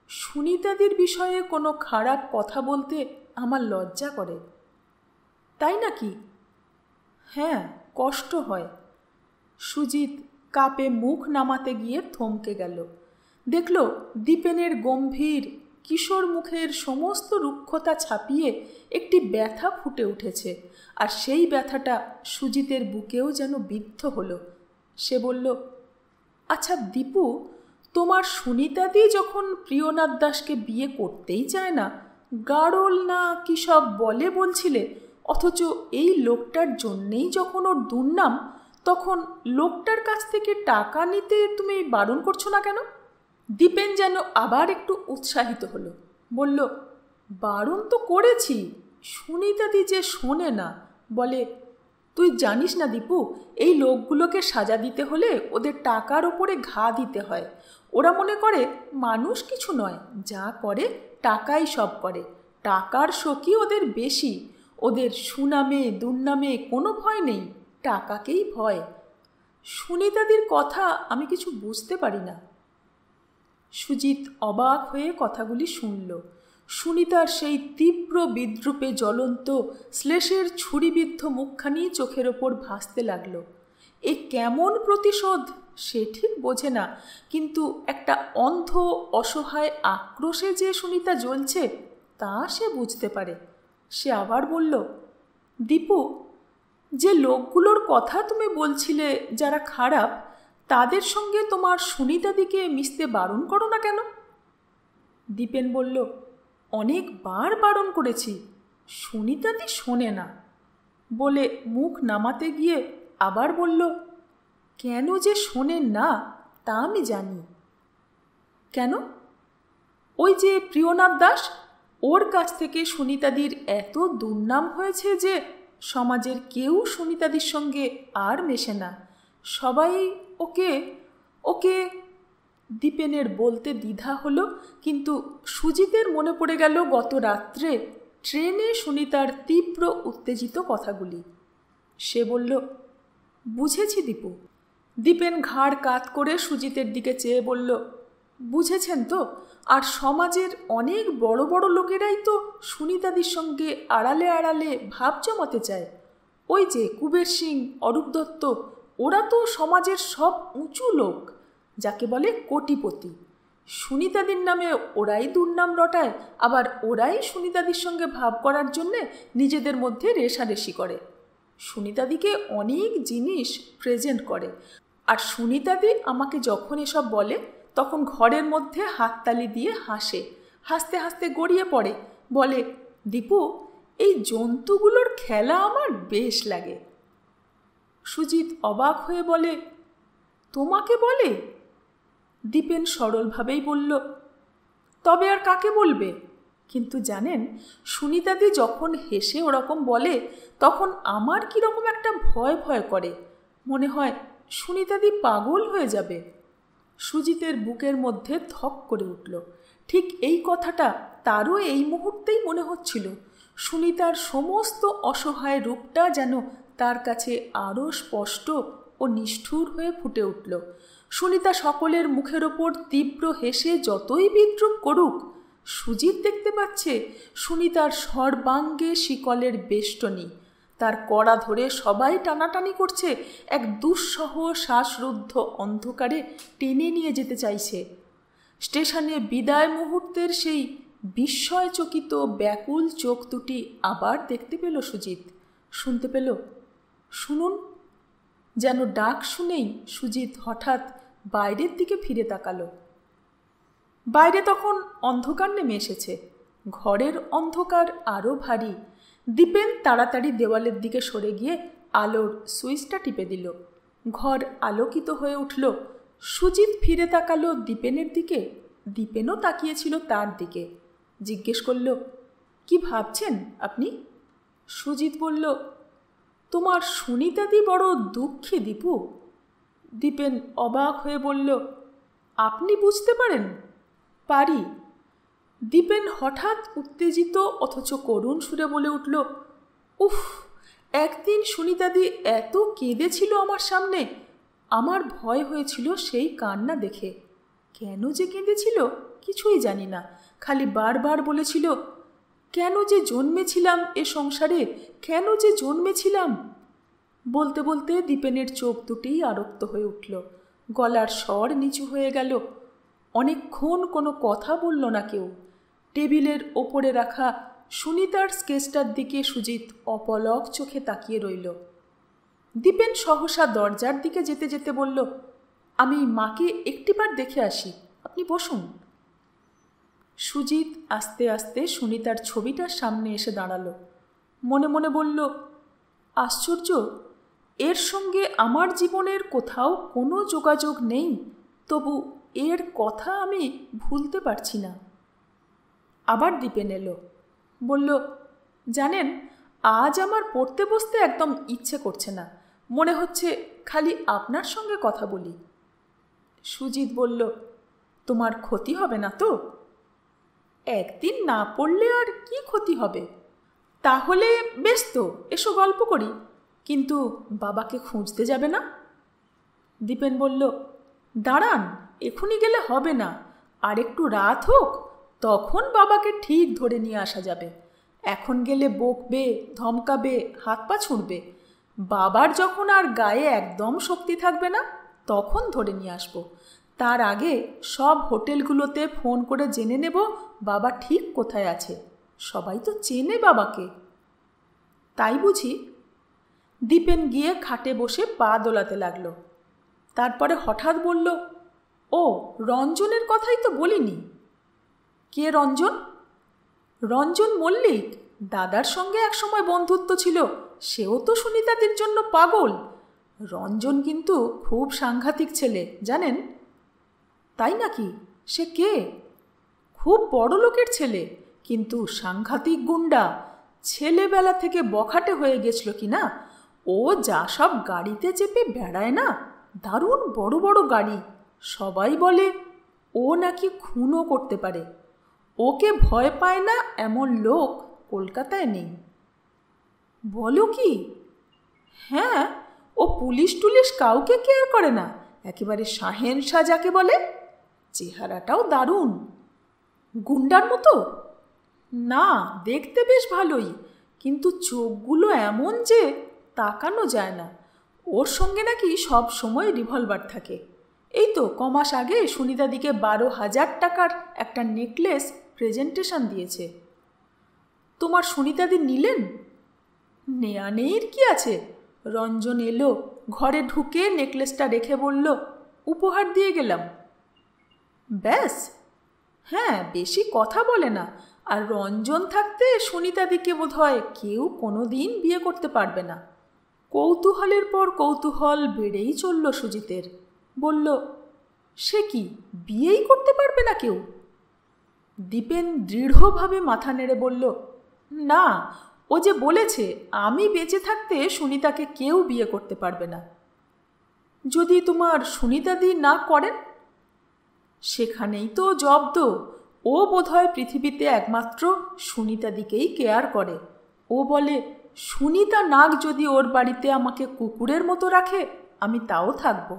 সুনিতাদির বিষয়ে কোনো খারাপ কথা বলতে আমার লজ্জা করে। তাই নাকি? হ্যাঁ, কষ্ট হয়। সুজিত কাপে মুখ নামাতে গিয়ে থমকে গেল। দেখল দীপেনের গম্ভীর কিশোর মুখের সমস্ত রুক্ষতা ছাপিয়ে একটি ব্যথা ফুটে উঠেছে, আর সেই ব্যথাটা সুজিতের বুকেও যেন বিদ্ধ হলো। সে বলল, আচ্ছা দীপু, তোমার সুনিতাদি যখন প্রিয়নাথ দাসকে বিয়ে করতেই চায় না, গাড়ল না কি সব বলে বলছিলে, অথচ এই লোকটার জন্যেই যখন ওর দুর্নাম, তখন লোকটার কাছ থেকে টাকা নিতে তুমি বারণ করছো না কেন? দীপেন যেন আবার একটু উৎসাহিত হলো, বলল, বারণ তো করেছি, সুনিতাদি যে শোনে না, বলে, তুই জানিস না দীপু, এই লোকগুলোকে সাজা দিতে হলে ওদের টাকার ওপরে ঘা দিতে হয়। ওরা মনে করে মানুষ কিছু নয়, যা করে টাকাই সব করে, টাকার শোকই ওদের বেশি। ওদের সুনামে দুর্নামে কোনো ভয় নেই, টাকাকেই ভয়। সুনিতাদির কথা আমি কিছু বুঝতে পারি না। সুজিত অবাক হয়ে কথাগুলি শুনল। সুনিতার সেই তীব্র বিদ্রূপে জ্বলন্ত শ্লেষের ছুরিবিদ্ধ মুখখানি চোখের ওপর ভাসতে লাগল। এ কেমন প্রতিশোধ সে ঠিক বোঝে না, কিন্তু একটা অন্ধ অসহায় আক্রোশে যে সুনিতা জ্বলছে তা সে বুঝতে পারে। সে আবার বলল, দীপু, যে লোকগুলোর কথা তুমি বলছিলে যারা খারাপ, তাদের সঙ্গে তোমার সুনিতাদিকে মিশতে বারণ করো না কেন? দীপেন বলল, অনেকবার বারণ করেছি, সুনিতাদি শোনে না। বলে মুখ নামাতে গিয়ে আবার বলল, কেন যে শোনেন না তা আমি জানি। কেন? ওই যে প্রিয়নাথ দাস, ওর কাছ থেকে সুনিতাদির এত দুর্নাম হয়েছে যে সমাজের কেউ সুনিতাদির সঙ্গে আর মেশে না। সবাই ওকে ওকে দীপেনের বলতে দ্বিধা হলো, কিন্তু সুজিতের মনে পড়ে গেল গত রাত্রে ট্রেনে সুনিতার তীব্র উত্তেজিত কথাগুলি। সে বলল, বুঝেছি দীপু। দীপেন ঘাড় কাত করে সুজিতের দিকে চেয়ে বলল, বুঝেছেন তো? আর সমাজের অনেক বড় বড় লোকেরাই তো সুনিতাদির সঙ্গে আড়ালে আড়ালে ভাব জমাতে চায়। ওই যে কুবের সিং, অরূপ দত্ত, ওরা তো সমাজের সব উঁচু লোক, যাকে বলে কোটিপতি। সুনিতাদির নামে ওরাই দুর্নাম রটায়, আবার ওরাই সুনিতাদির সঙ্গে ভাব করার জন্যে নিজেদের মধ্যে রেষারেষি করে। সুনিতাদিকে অনেক জিনিস প্রেজেন্ট করে, আর সুনিতাদি আমাকে যখন এসব বলে তখন ঘরের মধ্যে হাততালি দিয়ে হাসে, হাসতে হাসতে গড়িয়ে পড়ে, বলে, দীপু, এই জন্তুগুলোর খেলা আমার বেশ লাগে। সুজিত অবাক হয়ে বলে, তোমাকে বলে? দীপেন সরলভাবেই বলল, তবে আর কাকে বলবে? কিন্তু জানেন, সুনিতাদি যখন হেসে ওরকম বলে তখন আমার কীরকম একটা ভয় ভয় করে, মনে হয় সুনিতাদি পাগল হয়ে যাবে। সুজিতের বুকের মধ্যে ধক করে উঠল। ঠিক এই কথাটা তারও এই মুহূর্তেই মনে হচ্ছিল। সুনিতার সমস্ত অসহায় রূপটা যেন তার কাছে আরও স্পষ্ট ও নিষ্ঠুর হয়ে ফুটে উঠল। সুনিতা সকলের মুখের ওপর তীব্র হেসে যতই বিদ্রূপ করুক, সুজিত দেখতে পাচ্ছে সুনিতার সর্বাঙ্গে শিকলের বেষ্টনী, তার কড়া ধরে সবাই টানাটানি করছে, এক দুঃসহ শ্বাসরুদ্ধ অন্ধকারে টেনে নিয়ে যেতে চাইছে। স্টেশনে বিদায় মুহূর্তের সেই বিস্ময়চকিত ব্যাকুল চোখ দুটি আবার দেখতে পেল সুজিত, শুনতে পেল, শুনুন। যেন ডাক শুনেই সুজিত হঠাৎ বাইরের দিকে ফিরে তাকালো। বাইরে তখন অন্ধকার নেমে এসেছে, ঘরের অন্ধকার আরও ভারী। দীপেন তাড়াতাড়ি দেওয়ালের দিকে সরে গিয়ে আলোর সুইচটা টিপে দিল। ঘর আলোকিত হয়ে উঠল। সুজিত ফিরে তাকালো দীপেনের দিকে, দীপেনও তাকিয়েছিল তার দিকে। জিজ্ঞেস করল, কি ভাবছেন আপনি? সুজিত বলল, তোমার সুনিতাদি বড় দুঃখী দীপু। দীপেন অবাক হয়ে বলল, আপনি বুঝতে পারেন? পারি। দীপেন হঠাৎ উত্তেজিত অথচ করুণ সুরে বলে উঠল, উফ, একদিন সুনিতাদি এত কেঁদেছিল আমার সামনে, আমার ভয় হয়েছিল সেই কান্না দেখে। কেন যে কেঁদেছিল কিছুই জানি না, খালি বারবার বলেছিল, কেন যে জন্মেছিলাম এ সংসারে, কেন যে জন্মেছিলাম। বলতে বলতে দীপেনের চোখ দুটি আরক্ত হয়ে উঠল, গলার স্বর নিচু হয়ে গেল। অনেকক্ষণ কোনো কথা বলল না কেউ। টেবিলের ওপরে রাখা সুনিতার স্কেচটার দিকে সুজিত অপলক চোখে তাকিয়ে রইল। দীপেন সহসা দরজার দিকে যেতে যেতে বলল, আমি মাকে একটিবার দেখে আসি, আপনি বসুন। সুজিত আস্তে আস্তে সুনিতার ছবিটার সামনে এসে দাঁড়ালো। মনে মনে বলল, আশ্চর্য, এর সঙ্গে আমার জীবনের কোথাও কোনো যোগাযোগ নেই, তবু এর কথা আমি ভুলতে পারছি না। আবার দীপেন এলো, বলল, জানেন, আজ আমার পড়তে বসতে একদম ইচ্ছে করছে না, মনে হচ্ছে খালি আপনার সঙ্গে কথা বলি। সুজিত বলল, তোমার ক্ষতি হবে না তো? একদিন না পড়লে আর কি ক্ষতি হবে? তাহলে বেশ তো, এসো গল্প করি, কিন্তু বাবাকে খুঁজতে যাবে না? দীপেন বলল, দাঁড়ান, এখনই গেলে হবে না, আর একটু রাত হোক, তখন বাবাকে ঠিক ধরে নিয়ে আসা যাবে। এখন গেলে বকবে, ধমকাবে, হাত পা ছুঁড়বে। বাবার যখন আর গায়ে একদম শক্তি থাকবে না, তখন ধরে নিয়ে আসবো। তার আগে সব হোটেলগুলোতে ফোন করে জেনে নেব বাবা ঠিক কোথায় আছে। সবাই তো চেনে বাবাকে। তাই বুঝি? দীপেন গিয়ে খাটে বসে পা দোলাতে লাগলো। তারপরে হঠাৎ বলল, ও, রঞ্জনের কথাই তো বলিনি। কে রঞ্জন? রঞ্জন মল্লিক, দাদার সঙ্গে একসময় বন্ধুত্ব ছিল, সেও তো সুনিতাদের জন্য পাগল। রঞ্জন কিন্তু খুব সাংঘাতিক ছেলে, জানেন? তাই নাকি? সে কে? খুব বড় লোকের ছেলে, কিন্তু সাংঘাতিক গুন্ডা। ছেলেবেলা থেকে বখাটে হয়ে গেছিল কি না। ও যা সব গাড়িতে চেপে বেড়ায় না, দারুণ বড় বড় গাড়ি। সবাই বলে ও নাকি খুনও করতে পারে। ওকে ভয় পায় না এমন লোক কলকাতায় নেই। বলো কি? হ্যাঁ, ও পুলিশ টুলিশ কাউকে কেয়ার করে না, একেবারে শাহেনশা যাকে বলে। চেহারাটাও দারুণ। গুন্ডার মতো না, দেখতে বেশ ভালোই, কিন্তু চোখগুলো এমন যে তাকানো যায় না। ওর সঙ্গে নাকি সব সময় রিভলভার থাকে। এই তো কমাস আগে সুনিতাদিকে 12,000 টাকার একটা নেকলেস প্রেজেন্টেশন দিয়েছে। তোমার সুনিতাদি নিলেন? নেয়া নেইর কি আছে? রঞ্জন এলো, ঘরে ঢুকে নেকলেসটা রেখে বলল, উপহার দিয়ে গেলাম। ব্যাস? হ্যাঁ, বেশি কথা বলে না। আর রঞ্জন থাকতে সুনিতাদিকে বোধহয় কেউ কোনো দিন বিয়ে করতে পারবে না। কৌতূহলের পর কৌতূহল বেড়েই চলল সুজিতের। বলল, সে কি, বিয়েই করতে পারবে না কেউ? দীপেন দৃঢ়ভাবে মাথা নেড়ে বলল, না, ও যে বলেছে আমি বেঁচে থাকতে সুনিতাকে কেউ বিয়ে করতে পারবে না। যদি তোমার সুনিতাদি না করেন? সেখানেই তো জব্দ। ও বোধহয় পৃথিবীতে একমাত্র সুনিতাদিকেই কেয়ার করে। ও বলে, সুনিতা নাগ যদি ওর বাড়িতে আমাকে কুকুরের মতো রাখে, আমি তাও থাকব।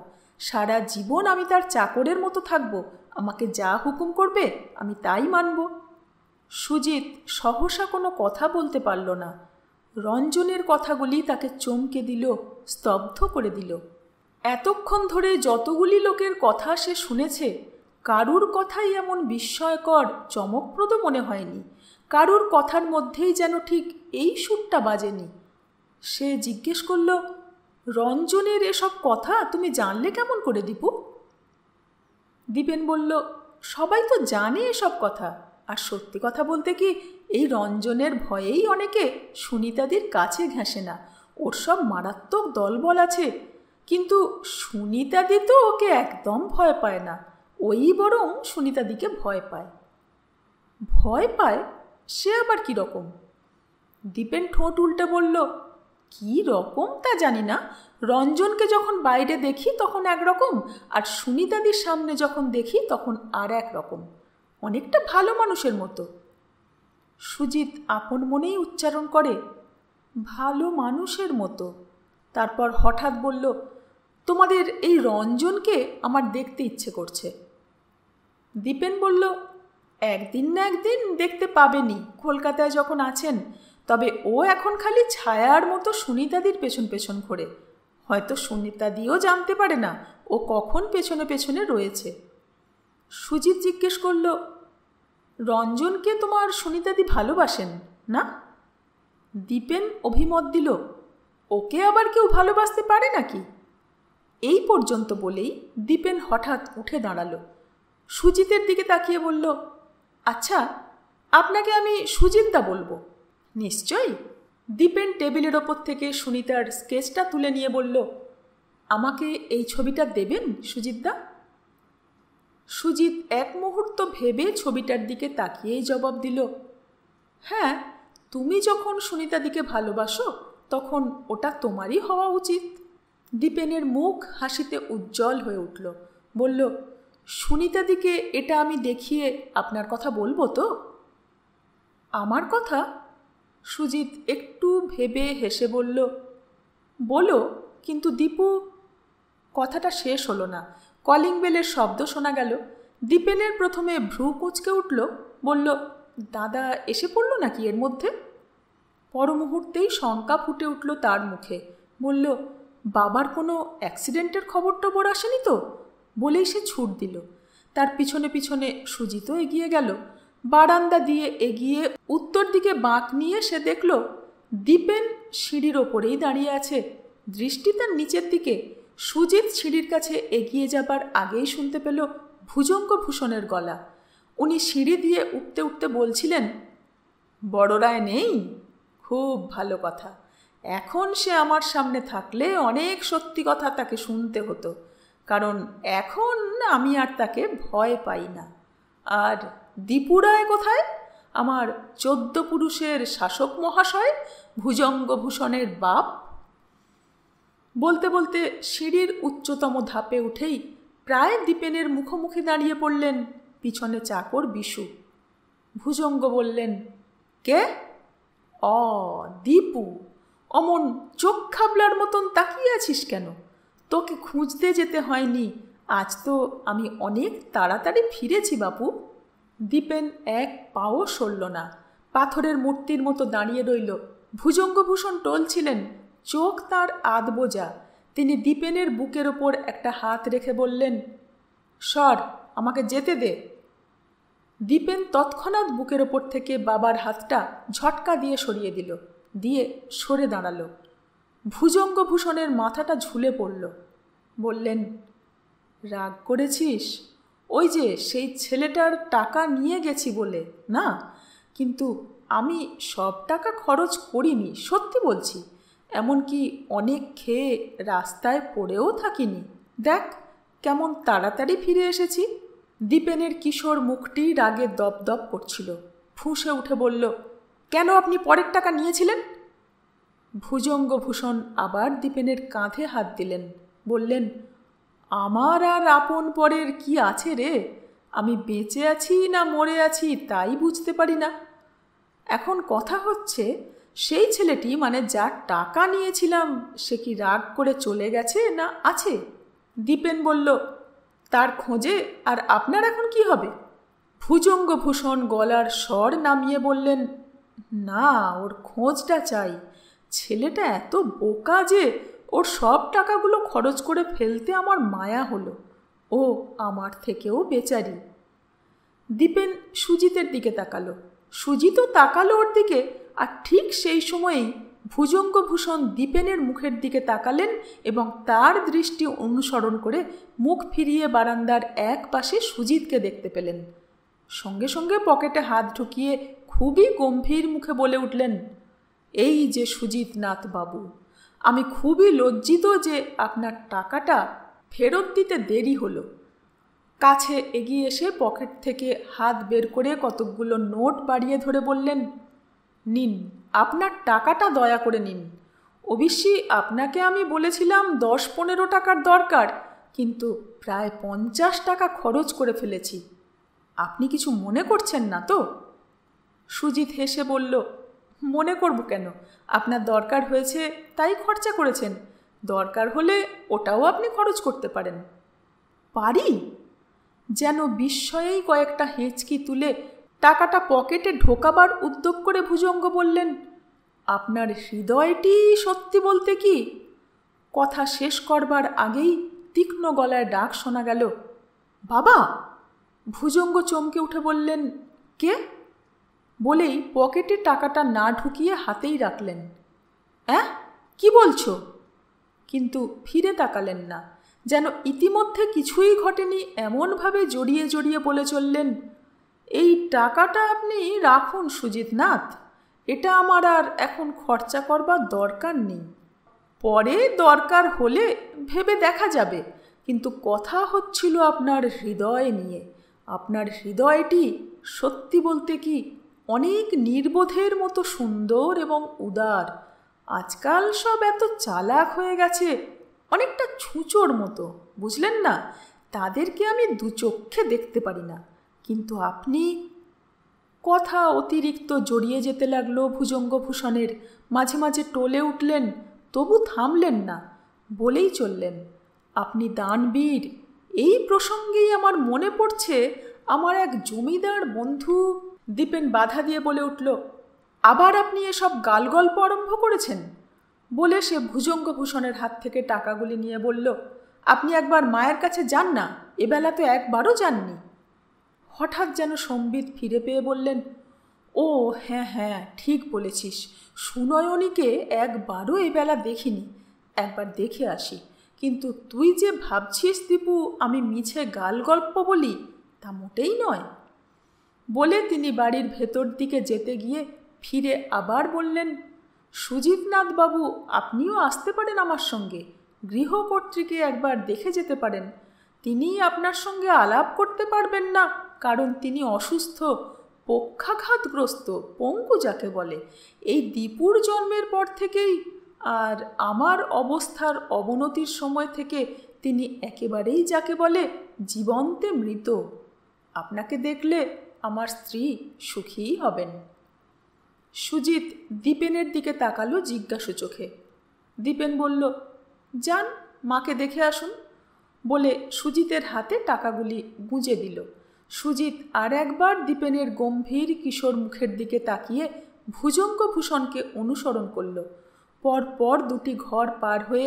সারা জীবন আমি তার চাকরের মতো থাকব। আমাকে যা হুকুম করবে আমি তাই মানব। সুজিত সহসা কোনো কথা বলতে পারল না। রঞ্জনের কথাগুলি তাকে চমকে দিল, স্তব্ধ করে দিল। এতক্ষণ ধরে যতগুলি লোকের কথা সে শুনেছে, কারুর কথাই এমন বিস্ময়কর, চমকপ্রদ মনে হয়নি। কারুর কথার মধ্যেই যেন ঠিক এই সুরটা বাজেনি। সে জিজ্ঞেস করল, রঞ্জনের এসব কথা তুমি জানলে কেমন করে দীপু? দীপেন বলল, সবাই তো জানে এসব কথা। আর সত্যি কথা বলতে কি, এই রঞ্জনের ভয়েই অনেকে সুনিতাদির কাছে ঘেঁষে না। ওর সব মারাত্মক দলবল আছে, কিন্তু সুনিতাদি তো ওকে একদম ভয় পায় না। ওই বরং সুনিতাদিকে ভয় পায়। ভয় পায়? সে আবার কীরকম? দীপেন ঠোঁট উল্টে বলল, কি রকম তা জানি না, রঞ্জনকে যখন বাইরে দেখি তখন একরকম, আর সুনিতাদির সামনে যখন দেখি তখন আর এক রকম, অনেকটা ভালো মানুষের মতো। সুজিত আপন মনেই উচ্চারণ করে, ভালো মানুষের মতো। তারপর হঠাৎ বলল, তোমাদের এই রঞ্জনকে আমার দেখতে ইচ্ছে করছে। দীপেন বলল, একদিন না একদিন দেখতে পাবেনই, কলকাতায় যখন আছেন। তবে ও এখন খালি ছায়ার মতো সুনিতাদির পেছন পেছন ঘোরে। হয়তো সুনিতাদিও জানতে পারে না ও কখন পেছনে পেছনে রয়েছে। সুজিত জিজ্ঞেস করল, রঞ্জনকে তোমার সুনিতাদি ভালোবাসেন না? দীপেন অভিমত দিল, ওকে আবার কেউ ভালোবাসতে পারে নাকি? এই পর্যন্ত বলেই দীপেন হঠাৎ উঠে দাঁড়ালো, সুজিতের দিকে তাকিয়ে বলল, আচ্ছা, আপনাকে আমি সুজিতদা বলবো? নিশ্চয়ই। দীপেন টেবিলের ওপর থেকে সুনিতার স্কেচটা তুলে নিয়ে বলল, আমাকে এই ছবিটা দেবেন সুজিতদা? সুজিত এক মুহূর্ত ভেবে ছবিটার দিকে তাকিয়েই জবাব দিল, হ্যাঁ, তুমি যখন সুনিতাদিকে ভালোবাসো তখন ওটা তোমারই হওয়া উচিত। দীপেনের মুখ হাসিতে উজ্জ্বল হয়ে উঠল। বলল, সুনিতাদিকে এটা আমি দেখিয়ে আপনার কথা বলবো তো? আমার কথা? সুজিত একটু ভেবে হেসে বলল, বলো, কিন্তু দীপু। কথাটা শেষ হলো না, কলিং বেলের শব্দ শোনা গেল। দীপেনের প্রথমে ভ্রু কুঁচকে উঠল, বলল, দাদা এসে পড়ল নাকি এর মধ্যে? পর মুহূর্তেই শঙ্কা ফুটে উঠল তার মুখে। বলল, বাবার কোনো অ্যাক্সিডেন্টের খবর টবর আসেনি তো? বলেই সে ছুট দিল। তার পিছনে পিছনে সুজিতও এগিয়ে গেল। বারান্দা দিয়ে এগিয়ে উত্তর দিকে বাঁক নিয়ে সে দেখল দীপেন সিঁড়ির ওপরেই দাঁড়িয়ে আছে, দৃষ্টি তার নিচের দিকে। সুজিত সিঁড়ির কাছে এগিয়ে যাবার আগেই শুনতে পেল ভুজঙ্গভূষণের গলা। উনি সিঁড়ি দিয়ে উঠতে উঠতে বলছিলেন, বড়রায় নেই? খুব ভালো কথা। এখন সে আমার সামনে থাকলে অনেক সত্যি কথা তাকে শুনতে হতো, কারণ এখন আমি আর তাকে ভয় পাই না। আর দীপুরায় কোথায়? আমার 14 পুরুষের শাসক মহাশয়, ভুজঙ্গভূষণের বাপ। বলতে বলতে সিঁড়ির উচ্চতম ধাপে উঠেই প্রায় দীপেনের মুখোমুখি দাঁড়িয়ে পড়লেন পিছনে চাকর বিশু। ভুজঙ্গ বললেন, কে? দীপু। অমন চোখ খাবলার মতন তাকিয়ে আছিস কেন? তোকে খুঁজতে যেতে হয়নি, আজ তো আমি অনেক তাড়াতাড়ি ফিরেছি বাপু। দীপেন এক পাও সরল না, পাথরের মূর্তির মতো দাঁড়িয়ে রইল। ভুজঙ্গভূষণ টলছিলেন, চোখ তার আধবোজা। তিনি দীপেনের বুকের ওপর একটা হাত রেখে বললেন, সর, আমাকে যেতে দে। দীপেন তৎক্ষণাৎ বুকের ওপর থেকে বাবার হাতটা ঝটকা দিয়ে সরিয়ে দিল, দিয়ে সরে দাঁড়ালো। ভুজঙ্গভূষণের মাথাটা ঝুলে পড়ল। বললেন, রাগ করেছিস? ওই যে সেই ছেলেটার টাকা নিয়ে গেছি বলে না? কিন্তু আমি সব টাকা খরচ করিনি, সত্যি বলছি। এমনকি অনেক খেয়ে রাস্তায় পড়েও থাকিনি। দেখ কেমন তাড়াতাড়ি ফিরে এসেছি। দীপেনের কিশোর মুখটি রাগে দপদপ করছিল। ফুঁসে উঠে বলল, কেন আপনি পরের টাকা নিয়েছিলেন? ভুজঙ্গভূষণ আবার দীপেনের কাঁধে হাত দিলেন। বললেন, আমার আর আপন পরের কি আছে রে? আমি বেঁচে আছি না মরে আছি তাই বুঝতে পারি না। এখন কথা হচ্ছে, সেই ছেলেটি মানে যার টাকা নিয়েছিলাম সে কি রাগ করে চলে গেছে না আছে? দীপেন বলল, তার খোঁজে আর আপনার এখন কি হবে? ভুজঙ্গভূষণ গলার স্বর নামিয়ে বললেন, না, ওর খোঁজটা চাই। ছেলেটা এত বোকা যে ওর সব টাকাগুলো খরচ করে ফেলতে আমার মায়া হলো। ও আমার থেকেও বেচারি। দীপেন সুজিতের দিকে তাকালো, সুজিতও তাকালো ওর দিকে। আর ঠিক সেই সময়েই ভুজঙ্গভূষণ দীপেনের মুখের দিকে তাকালেন এবং তার দৃষ্টি অনুসরণ করে মুখ ফিরিয়ে বারান্দার এক পাশে সুজিতকে দেখতে পেলেন। সঙ্গে সঙ্গে পকেটে হাত ঢুকিয়ে খুবই গম্ভীর মুখে বলে উঠলেন, এই যে সুজিতনাথ বাবু, আমি খুবই লজ্জিত যে আপনার টাকাটা ফেরত দিতে দেরি হলো। কাছে এগিয়ে এসে পকেট থেকে হাত বের করে কতকগুলো নোট বাড়িয়ে ধরে বললেন, নিন, আপনার টাকাটা দয়া করে নিন। অবশ্যই আপনাকে আমি বলেছিলাম 10-15 টাকার দরকার, কিন্তু প্রায় 50 টাকা খরচ করে ফেলেছি। আপনি কিছু মনে করছেন না তো? সুজিত হেসে বলল, মনে করব কেন? আপনার দরকার হয়েছে তাই খরচা করেছেন। দরকার হলে ওটাও আপনি খরচ করতে পারেন। পারি? যেন বিস্ময়েই কয়েকটা হেঁচকি তুলে টাকাটা পকেটে ঢোকাবার উদ্যোগ করে ভুজঙ্গ বললেন, আপনার হৃদয়টি সত্যি বলতে কি? কথা শেষ করবার আগেই তীক্ষ্ণ গলায় ডাক শোনা গেল, বাবা! ভুজঙ্গ চমকে উঠে বললেন, কে? বলেই পকেটে টাকাটা না ঢুকিয়ে হাতেই রাখলেন। কি বলছো? কিন্তু ফিরে তাকালেন না, যেন ইতিমধ্যে কিছুই ঘটেনি এমনভাবে জড়িয়ে জড়িয়ে বলে চললেন, এই টাকাটা আপনি রাখুন সুজিতনাথ, এটা আমার আর এখন খরচা করবার দরকার নেই। পরে দরকার হলে ভেবে দেখা যাবে, কিন্তু কথা হচ্ছিল আপনার হৃদয় নিয়ে। আপনার হৃদয়টি সত্যি বলতে কি অনেক নির্বোধের মতো সুন্দর এবং উদার। আজকাল সব এত চালাক হয়ে গেছে, অনেকটা ছুঁচোর মতো, বুঝলেন না? তাদেরকে আমি দুচক্ষে দেখতে পারি না, কিন্তু আপনি... কথা অতিরিক্ত জড়িয়ে যেতে লাগলো ভুজঙ্গভূষণের। মাঝে মাঝে টলে উঠলেন, তবু থামলেন না, বলেই চললেন, আপনি দানবীর। এই প্রসঙ্গেই আমার মনে পড়ছে, আমার এক জমিদার বন্ধু... দীপেন বাধা দিয়ে বলে উঠল, আবার আপনি এসব গালগল্প আরম্ভ করেছেন? বলে সে ভুজঙ্গভূষণের হাত থেকে টাকাগুলি নিয়ে বলল, আপনি একবার মায়ের কাছে যান না, এবেলা তো একবারও যাননি। হঠাৎ যেন সম্বিত ফিরে পেয়ে বললেন, ও হ্যাঁ, ঠিক বলেছিস, সুনয়নীকে একবারও এবেলা দেখিনি, একবার দেখে আসি। কিন্তু তুই যে ভাবছিস দীপু আমি মিছে গাল গল্প বলি, তা মোটেই নয়। বলে তিনি বাড়ির ভেতর দিকে যেতে গিয়ে ফিরে আবার বললেন, সুজিতনাথ বাবু, আপনিও আসতে পারেন আমার সঙ্গে, গৃহকর্ত্রীকে একবার দেখে যেতে পারেন। তিনি আপনার সঙ্গে আলাপ করতে পারবেন না, কারণ তিনি অসুস্থ, পক্ষাঘাতগ্রস্ত, পঙ্গু যাকে বলে। এই দীপুর জন্মের পর থেকেই, আর আমার অবস্থার অবনতির সময় থেকে তিনি একেবারেই যাকে বলে জীবন্তে মৃত। আপনাকে দেখলে আমার স্ত্রী সুখীই হবেন। সুজিত দীপেনের দিকে তাকালো জিজ্ঞাসু চোখে। দীপেন বলল, যান, মাকে দেখে আসুন। বলে সুজিতের হাতে টাকাগুলি গুঁজে দিল। সুজিত আর একবার দীপেনের গম্ভীর কিশোর মুখের দিকে তাকিয়ে ভুজঙ্গভূষণকে অনুসরণ করল। পরপর দুটি ঘর পার হয়ে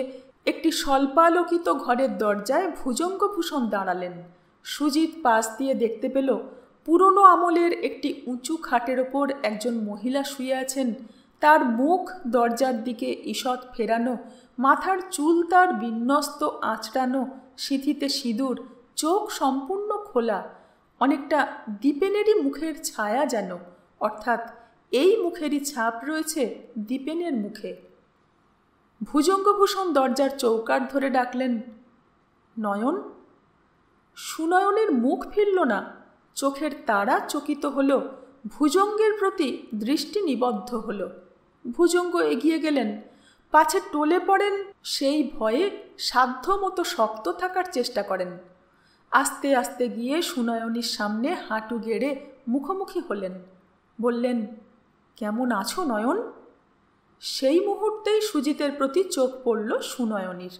একটি স্বল্পালোকিত ঘরের দরজায় ভুজঙ্গভূষণ দাঁড়ালেন। সুজিত পাশ দিয়ে দেখতে পেল পুরনো আমলের একটি উঁচু খাটের ওপর একজন মহিলা শুয়ে আছেন। তার মুখ দরজার দিকে ঈষৎ ফেরানো, মাথার চুল তার বিন্যস্ত আঁচড়ানো, সিঁথিতে সিঁদুর, চোখ সম্পূর্ণ খোলা, অনেকটা দীপেনেরই মুখের ছায়া যেন, অর্থাৎ এই মুখেরই ছাপ রয়েছে দীপেনের মুখে। ভুজঙ্গভূষণ দরজার চৌকাঠ ধরে ডাকলেন, নয়ন। সুনয়নের মুখ ফিরল না, চোখের তারা চকিত হল, ভুজঙ্গের প্রতি দৃষ্টি নিবদ্ধ হল। ভুজঙ্গ এগিয়ে গেলেন, পাছে টলে পড়েন সেই ভয়ে সাধ্যমতো শক্ত থাকার চেষ্টা করেন। আস্তে আস্তে গিয়ে সুনয়নীর সামনে হাঁটু গেড়ে মুখোমুখি হলেন। বললেন, কেমন আছো নয়ন? সেই মুহূর্তেই সুজিতের প্রতি চোখ পড়ল সুনয়নীর।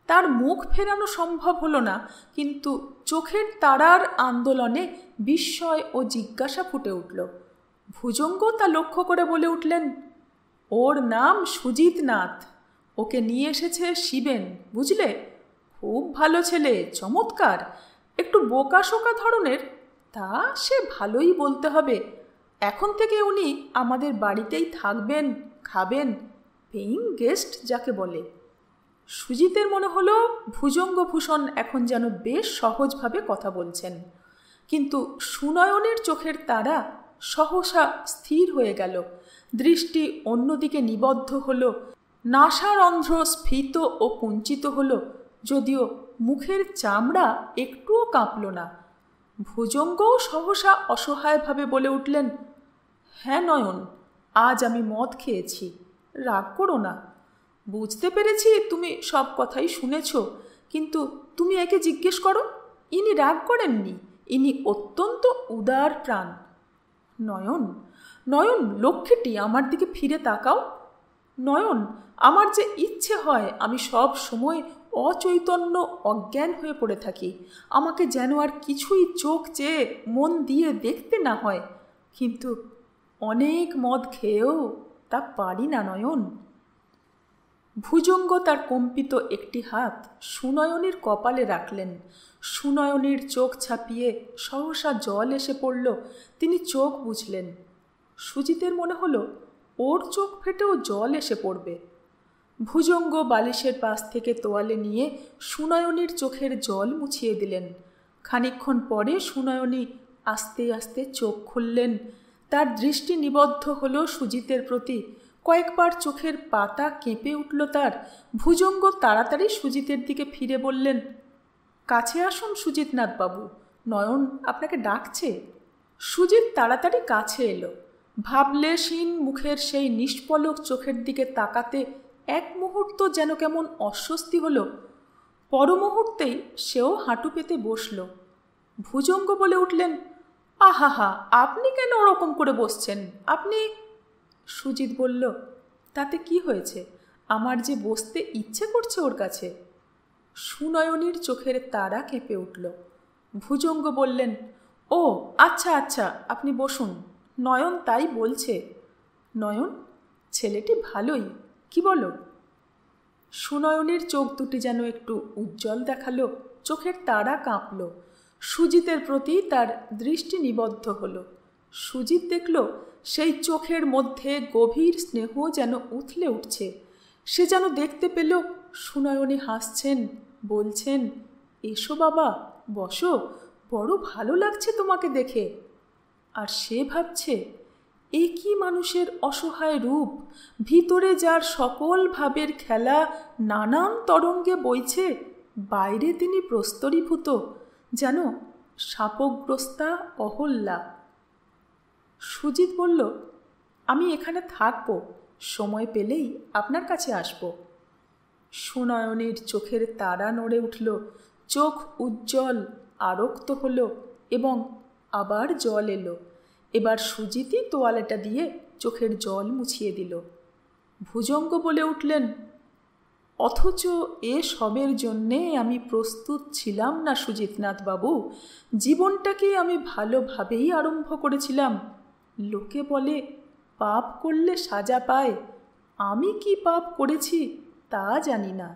তার মুখ ফেরানো সম্ভব হলো না, কিন্তু চোখের তারার আন্দোলনে বিস্ময় ও জিজ্ঞাসা ফুটে উঠল। ভুজঙ্গ তা লক্ষ্য করে বলে উঠলেন, ওর নাম সুজিতনাথ, ওকে নিয়ে এসেছে শিবেন, বুঝলে? খুব ভালো ছেলে, চমৎকার, একটু বোকাশোকা ধরনের, তা সে ভালোই বলতে হবে। এখন থেকে উনি আমাদের বাড়িতেই থাকবেন, খাবেন, পেইং গেস্ট যাকে বলে। সুজিতের মনে হলো ভুজঙ্গভূষণ এখন যেন বেশ সহজভাবে কথা বলছেন, কিন্তু সুনয়নের চোখের তারা সহসা স্থির হয়ে গেল, দৃষ্টি অন্যদিকে নিবদ্ধ হল, নাসারন্ধ্র স্ফীত ও কুঞ্চিত হল, যদিও মুখের চামড়া একটুও কাঁপল না। ভুজঙ্গও সহসা অসহায়ভাবে বলে উঠলেন, হ্যাঁ নয়ন, আজ আমি মদ খেয়েছি, রাগ করো না। বুঝতে পেরেছি তুমি সব কথাই শুনেছ, কিন্তু তুমি একে জিজ্ঞেস করো। ইনি রাগ করেননি, ইনি অত্যন্ত উদার প্রাণ। নয়ন, নয়ন লক্ষ্মীটি, আমার দিকে ফিরে তাকাও। নয়ন, আমার যে ইচ্ছে হয় আমি সব সময় অচৈতন্য অজ্ঞান হয়ে পড়ে থাকি, আমাকে যেন আর কিছুই চোখ চেয়ে মন দিয়ে দেখতে না হয়, কিন্তু অনেক মদ খেয়েও তা পারি না নয়ন। ভুজঙ্গ তার কম্পিত একটি হাত সুনয়নীর কপালে রাখলেন। সুনয়নীর চোখ ছাপিয়ে সহসা জল এসে পড়ল। তিনি চোখ বুঝলেন। সুজিতের মনে হলো ওর চোখ ফেটেও জল এসে পড়বে। ভুজঙ্গ বালিশের পাশ থেকে তোয়ালে নিয়ে সুনয়নীর চোখের জল মুছিয়ে দিলেন। খানিকক্ষণ পরে সুনয়নী আস্তে আস্তে চোখ খুললেন। তার দৃষ্টি নিবদ্ধ হলো সুজিতের প্রতি। কয়েকবার চোখের পাতা কেঁপে উঠল তার। ভুজঙ্গ তাড়াতাড়ি সুজিতের দিকে ফিরে বললেন, কাছে আসুন সুজিতনাথবাবু, নয়ন আপনাকে ডাকছে। সুজিত তাড়াতাড়ি কাছে এলো। ভাবলেশহীন মুখের সেই নিষ্পলক চোখের দিকে তাকাতে এক মুহূর্ত যেন কেমন অস্বস্তি হলো। পর মুহূর্তেই সেও হাঁটু পেতে বসল। ভুজঙ্গ বলে উঠলেন, আহাহা, আপনি কেন ওরকম করে বসছেন? আপনি। সুজিত বলল, তাতে কি হয়েছে? আমার যে বসতে ইচ্ছে করছে ওর কাছে। সুনয়নীর চোখের তারা কেঁপে উঠল। ভুজঙ্গ বললেন, ও আচ্ছা আচ্ছা, আপনি বসুন, নয়ন তাই বলছে। নয়ন, ছেলেটি ভালোই, কি বলো? সুনয়নীর চোখ দুটি যেন একটু উজ্জ্বল দেখালো, চোখের তারা কাঁপল। সুজিতের প্রতি তার দৃষ্টি নিবদ্ধ হলো। সুজিত দেখল সেই চোখের মধ্যে গভীর স্নেহ যেন উথলে উঠছে। সে যেন দেখতে পেল সুনয়নী হাসছেন, বলছেন, এসো বাবা, বসো, বড় ভালো লাগছে তোমাকে দেখে। আর সে ভাবছে, এ কি মানুষের অসহায় রূপ, ভিতরে যার সকল ভাবের খেলা নানান তরঙ্গে বইছে, বাইরে তিনি প্রস্তরীভূত, যেন শাপগ্রস্তা অহল্যা। সুজিত বলল, আমি এখানে থাকব, সময় পেলেই আপনার কাছে আসব। সুনয়নীর চোখের তারা নড়ে উঠল, চোখ উজ্জ্বল আরক্ত হল এবং আবার জল এলো। এবার সুজিতই তোয়ালেটা দিয়ে চোখের জল মুছিয়ে দিল। ভুজঙ্গ বলে উঠলেন, অথচ এ সবের জন্যে আমি প্রস্তুত ছিলাম না সুজিতনাথবাবু। জীবনটাকে আমি ভালোভাবেই আরম্ভ করেছিলাম। লোকে বলে পাপ করলে সাজা পায়, আমি কি পাপ করেছি তা জানি না।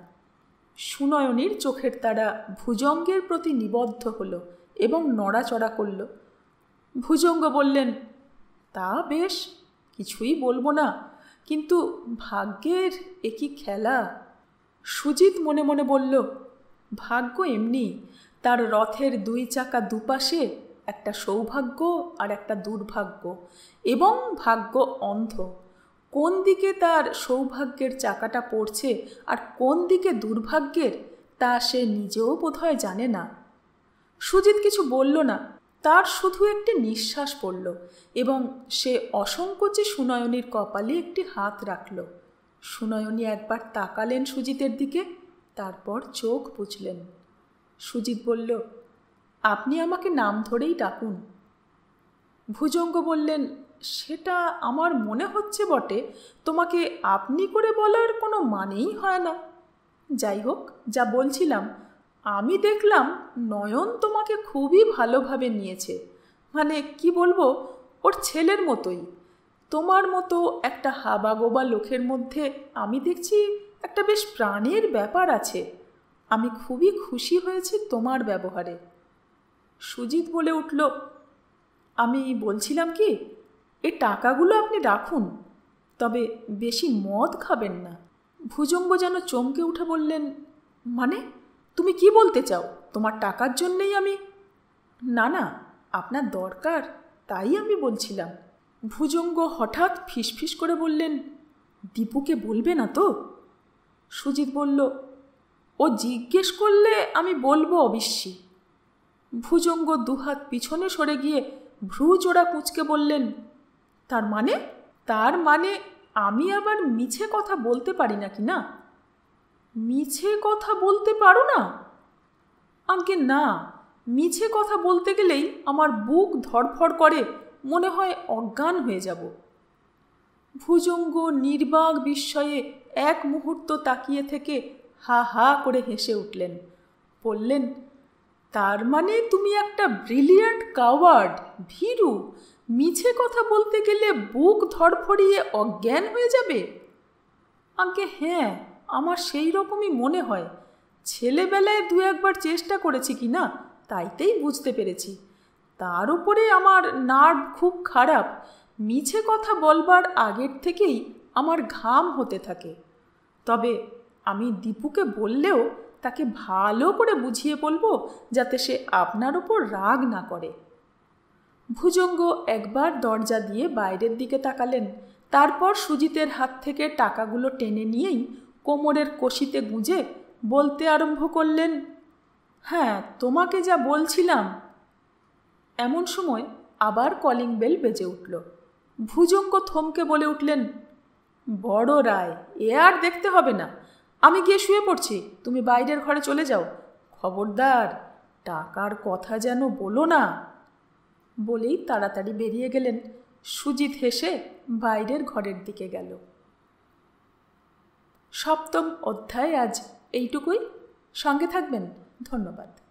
সুনয়নীর চোখের তারা ভুজঙ্গের প্রতি নিবদ্ধ হলো এবং নড়াচড়া করল। ভুজঙ্গ বললেন, তা বেশ, কিছুই বলবো না, কিন্তু ভাগ্যের একই খেলা। সুজিত মনে মনে বলল, ভাগ্য এমনি, তার রথের দুই চাকা দুপাশে একটা সৌভাগ্য আর একটা দুর্ভাগ্য, এবং ভাগ্য অন্ধ। কোন দিকে তার সৌভাগ্যের চাকাটা পড়ছে আর কোন দিকে দুর্ভাগ্যের, তা সে নিজেও বোধহয় জানে না। সুজিত কিছু বলল না, তার শুধু একটি নিঃশ্বাস পড়ল এবং সে অসংকোচে সুনয়নীর কপালে একটি হাত রাখল। সুনয়নী একবার তাকালেন সুজিতের দিকে, তারপর চোখ বুঝলেন। সুজিত বলল, আপনি আমাকে নাম ধরেই ডাকুন। ভুজঙ্গ বললেন, সেটা আমার মনে হচ্ছে বটে, তোমাকে আপনি করে বলার কোনো মানেই হয় না। যাই হোক, যা বলছিলাম, আমি দেখলাম নয়ন তোমাকে খুবই ভালোভাবে নিয়েছে। মানে কি বলবো, ওর ছেলের মতোই। তোমার মতো একটা হাবাগোবা লোকের মধ্যে আমি দেখছি একটা বেশ প্রাণের ব্যাপার আছে। আমি খুবই খুশি হয়েছি তোমার ব্যবহারে। সুজিত বলে উঠল, আমি বলছিলাম কি, এই টাকাগুলো আপনি রাখুন, তবে বেশি মদ খাবেন না। ভুজঙ্গ যেন চমকে উঠে বললেন, মানে তুমি কি বলতে চাও? তোমার টাকার জন্যেই আমি? না না, আপনার দরকার, তাই আমি বলছিলাম। ভুজঙ্গ হঠাৎ ফিসফিস করে বললেন, দীপুকে বলবে না তো? সুজিত বলল, ও জিজ্ঞেস করলে আমি বলবো অবশ্যই। ভুজঙ্গ দুহাত পিছনে সরে গিয়ে ভ্রু জোড়া কুঁচকে বললেন, তার মানে? তার মানে আমি আবার মিছে কথা বলতে পারি নাকি না? মিছে কথা বলতে পারো না? আজ্ঞে না, মিছে কথা বলতে গেলেই আমার বুক ধড়ফড় করে, মনে হয় অজ্ঞান হয়ে যাব। ভুজঙ্গ নির্বাক বিস্ময়ে এক মুহূর্ত তাকিয়ে থেকে হা হা করে হেসে উঠলেন। বললেন, তার মানে তুমি একটা ব্রিলিয়ান্ট কাওয়ার্ড, ভীরু। মিছে কথা বলতে গেলে বুক ধড়ফড়িয়ে অজ্ঞান হয়ে যাবে? আজ্ঞে হ্যাঁ, আমার সেই রকমই মনে হয়। ছেলেবেলায় দু একবার চেষ্টা করেছি কি না, তাইতেই বুঝতে পেরেছি। তার উপরে আমার নার্ভ খুব খারাপ। মিছে কথা বলবার আগের থেকেই আমার ঘাম হতে থাকে। তবে আমি দীপুকে বললেও তাকে ভালো করে বুঝিয়ে বলবো, যাতে সে আপনার ওপর রাগ না করে। ভুজঙ্গ একবার দরজা দিয়ে বাইরের দিকে তাকালেন, তারপর সুজিতের হাত থেকে টাকাগুলো টেনে নিয়েই কোমরের কষিতে গুঁজে বলতে আরম্ভ করলেন, হ্যাঁ, তোমাকে যা বলছিলাম। এমন সময় আবার কলিং বেল বেজে উঠল। ভুজঙ্গ থমকে বলে উঠলেন, বড় রায়, এ আর দেখতে হবে না। আমি গিয়ে শুয়ে পড়ছি, তুমি বাইরের ঘরে চলে যাও। খবরদার, টাকার কথা যেন বলো না। বলেই তাড়াতাড়ি বেরিয়ে গেলেন। সুজিত হেসে বাইরের ঘরের দিকে গেল। 7ম অধ্যায় আজ এইটুকুই। সঙ্গে থাকবেন। ধন্যবাদ।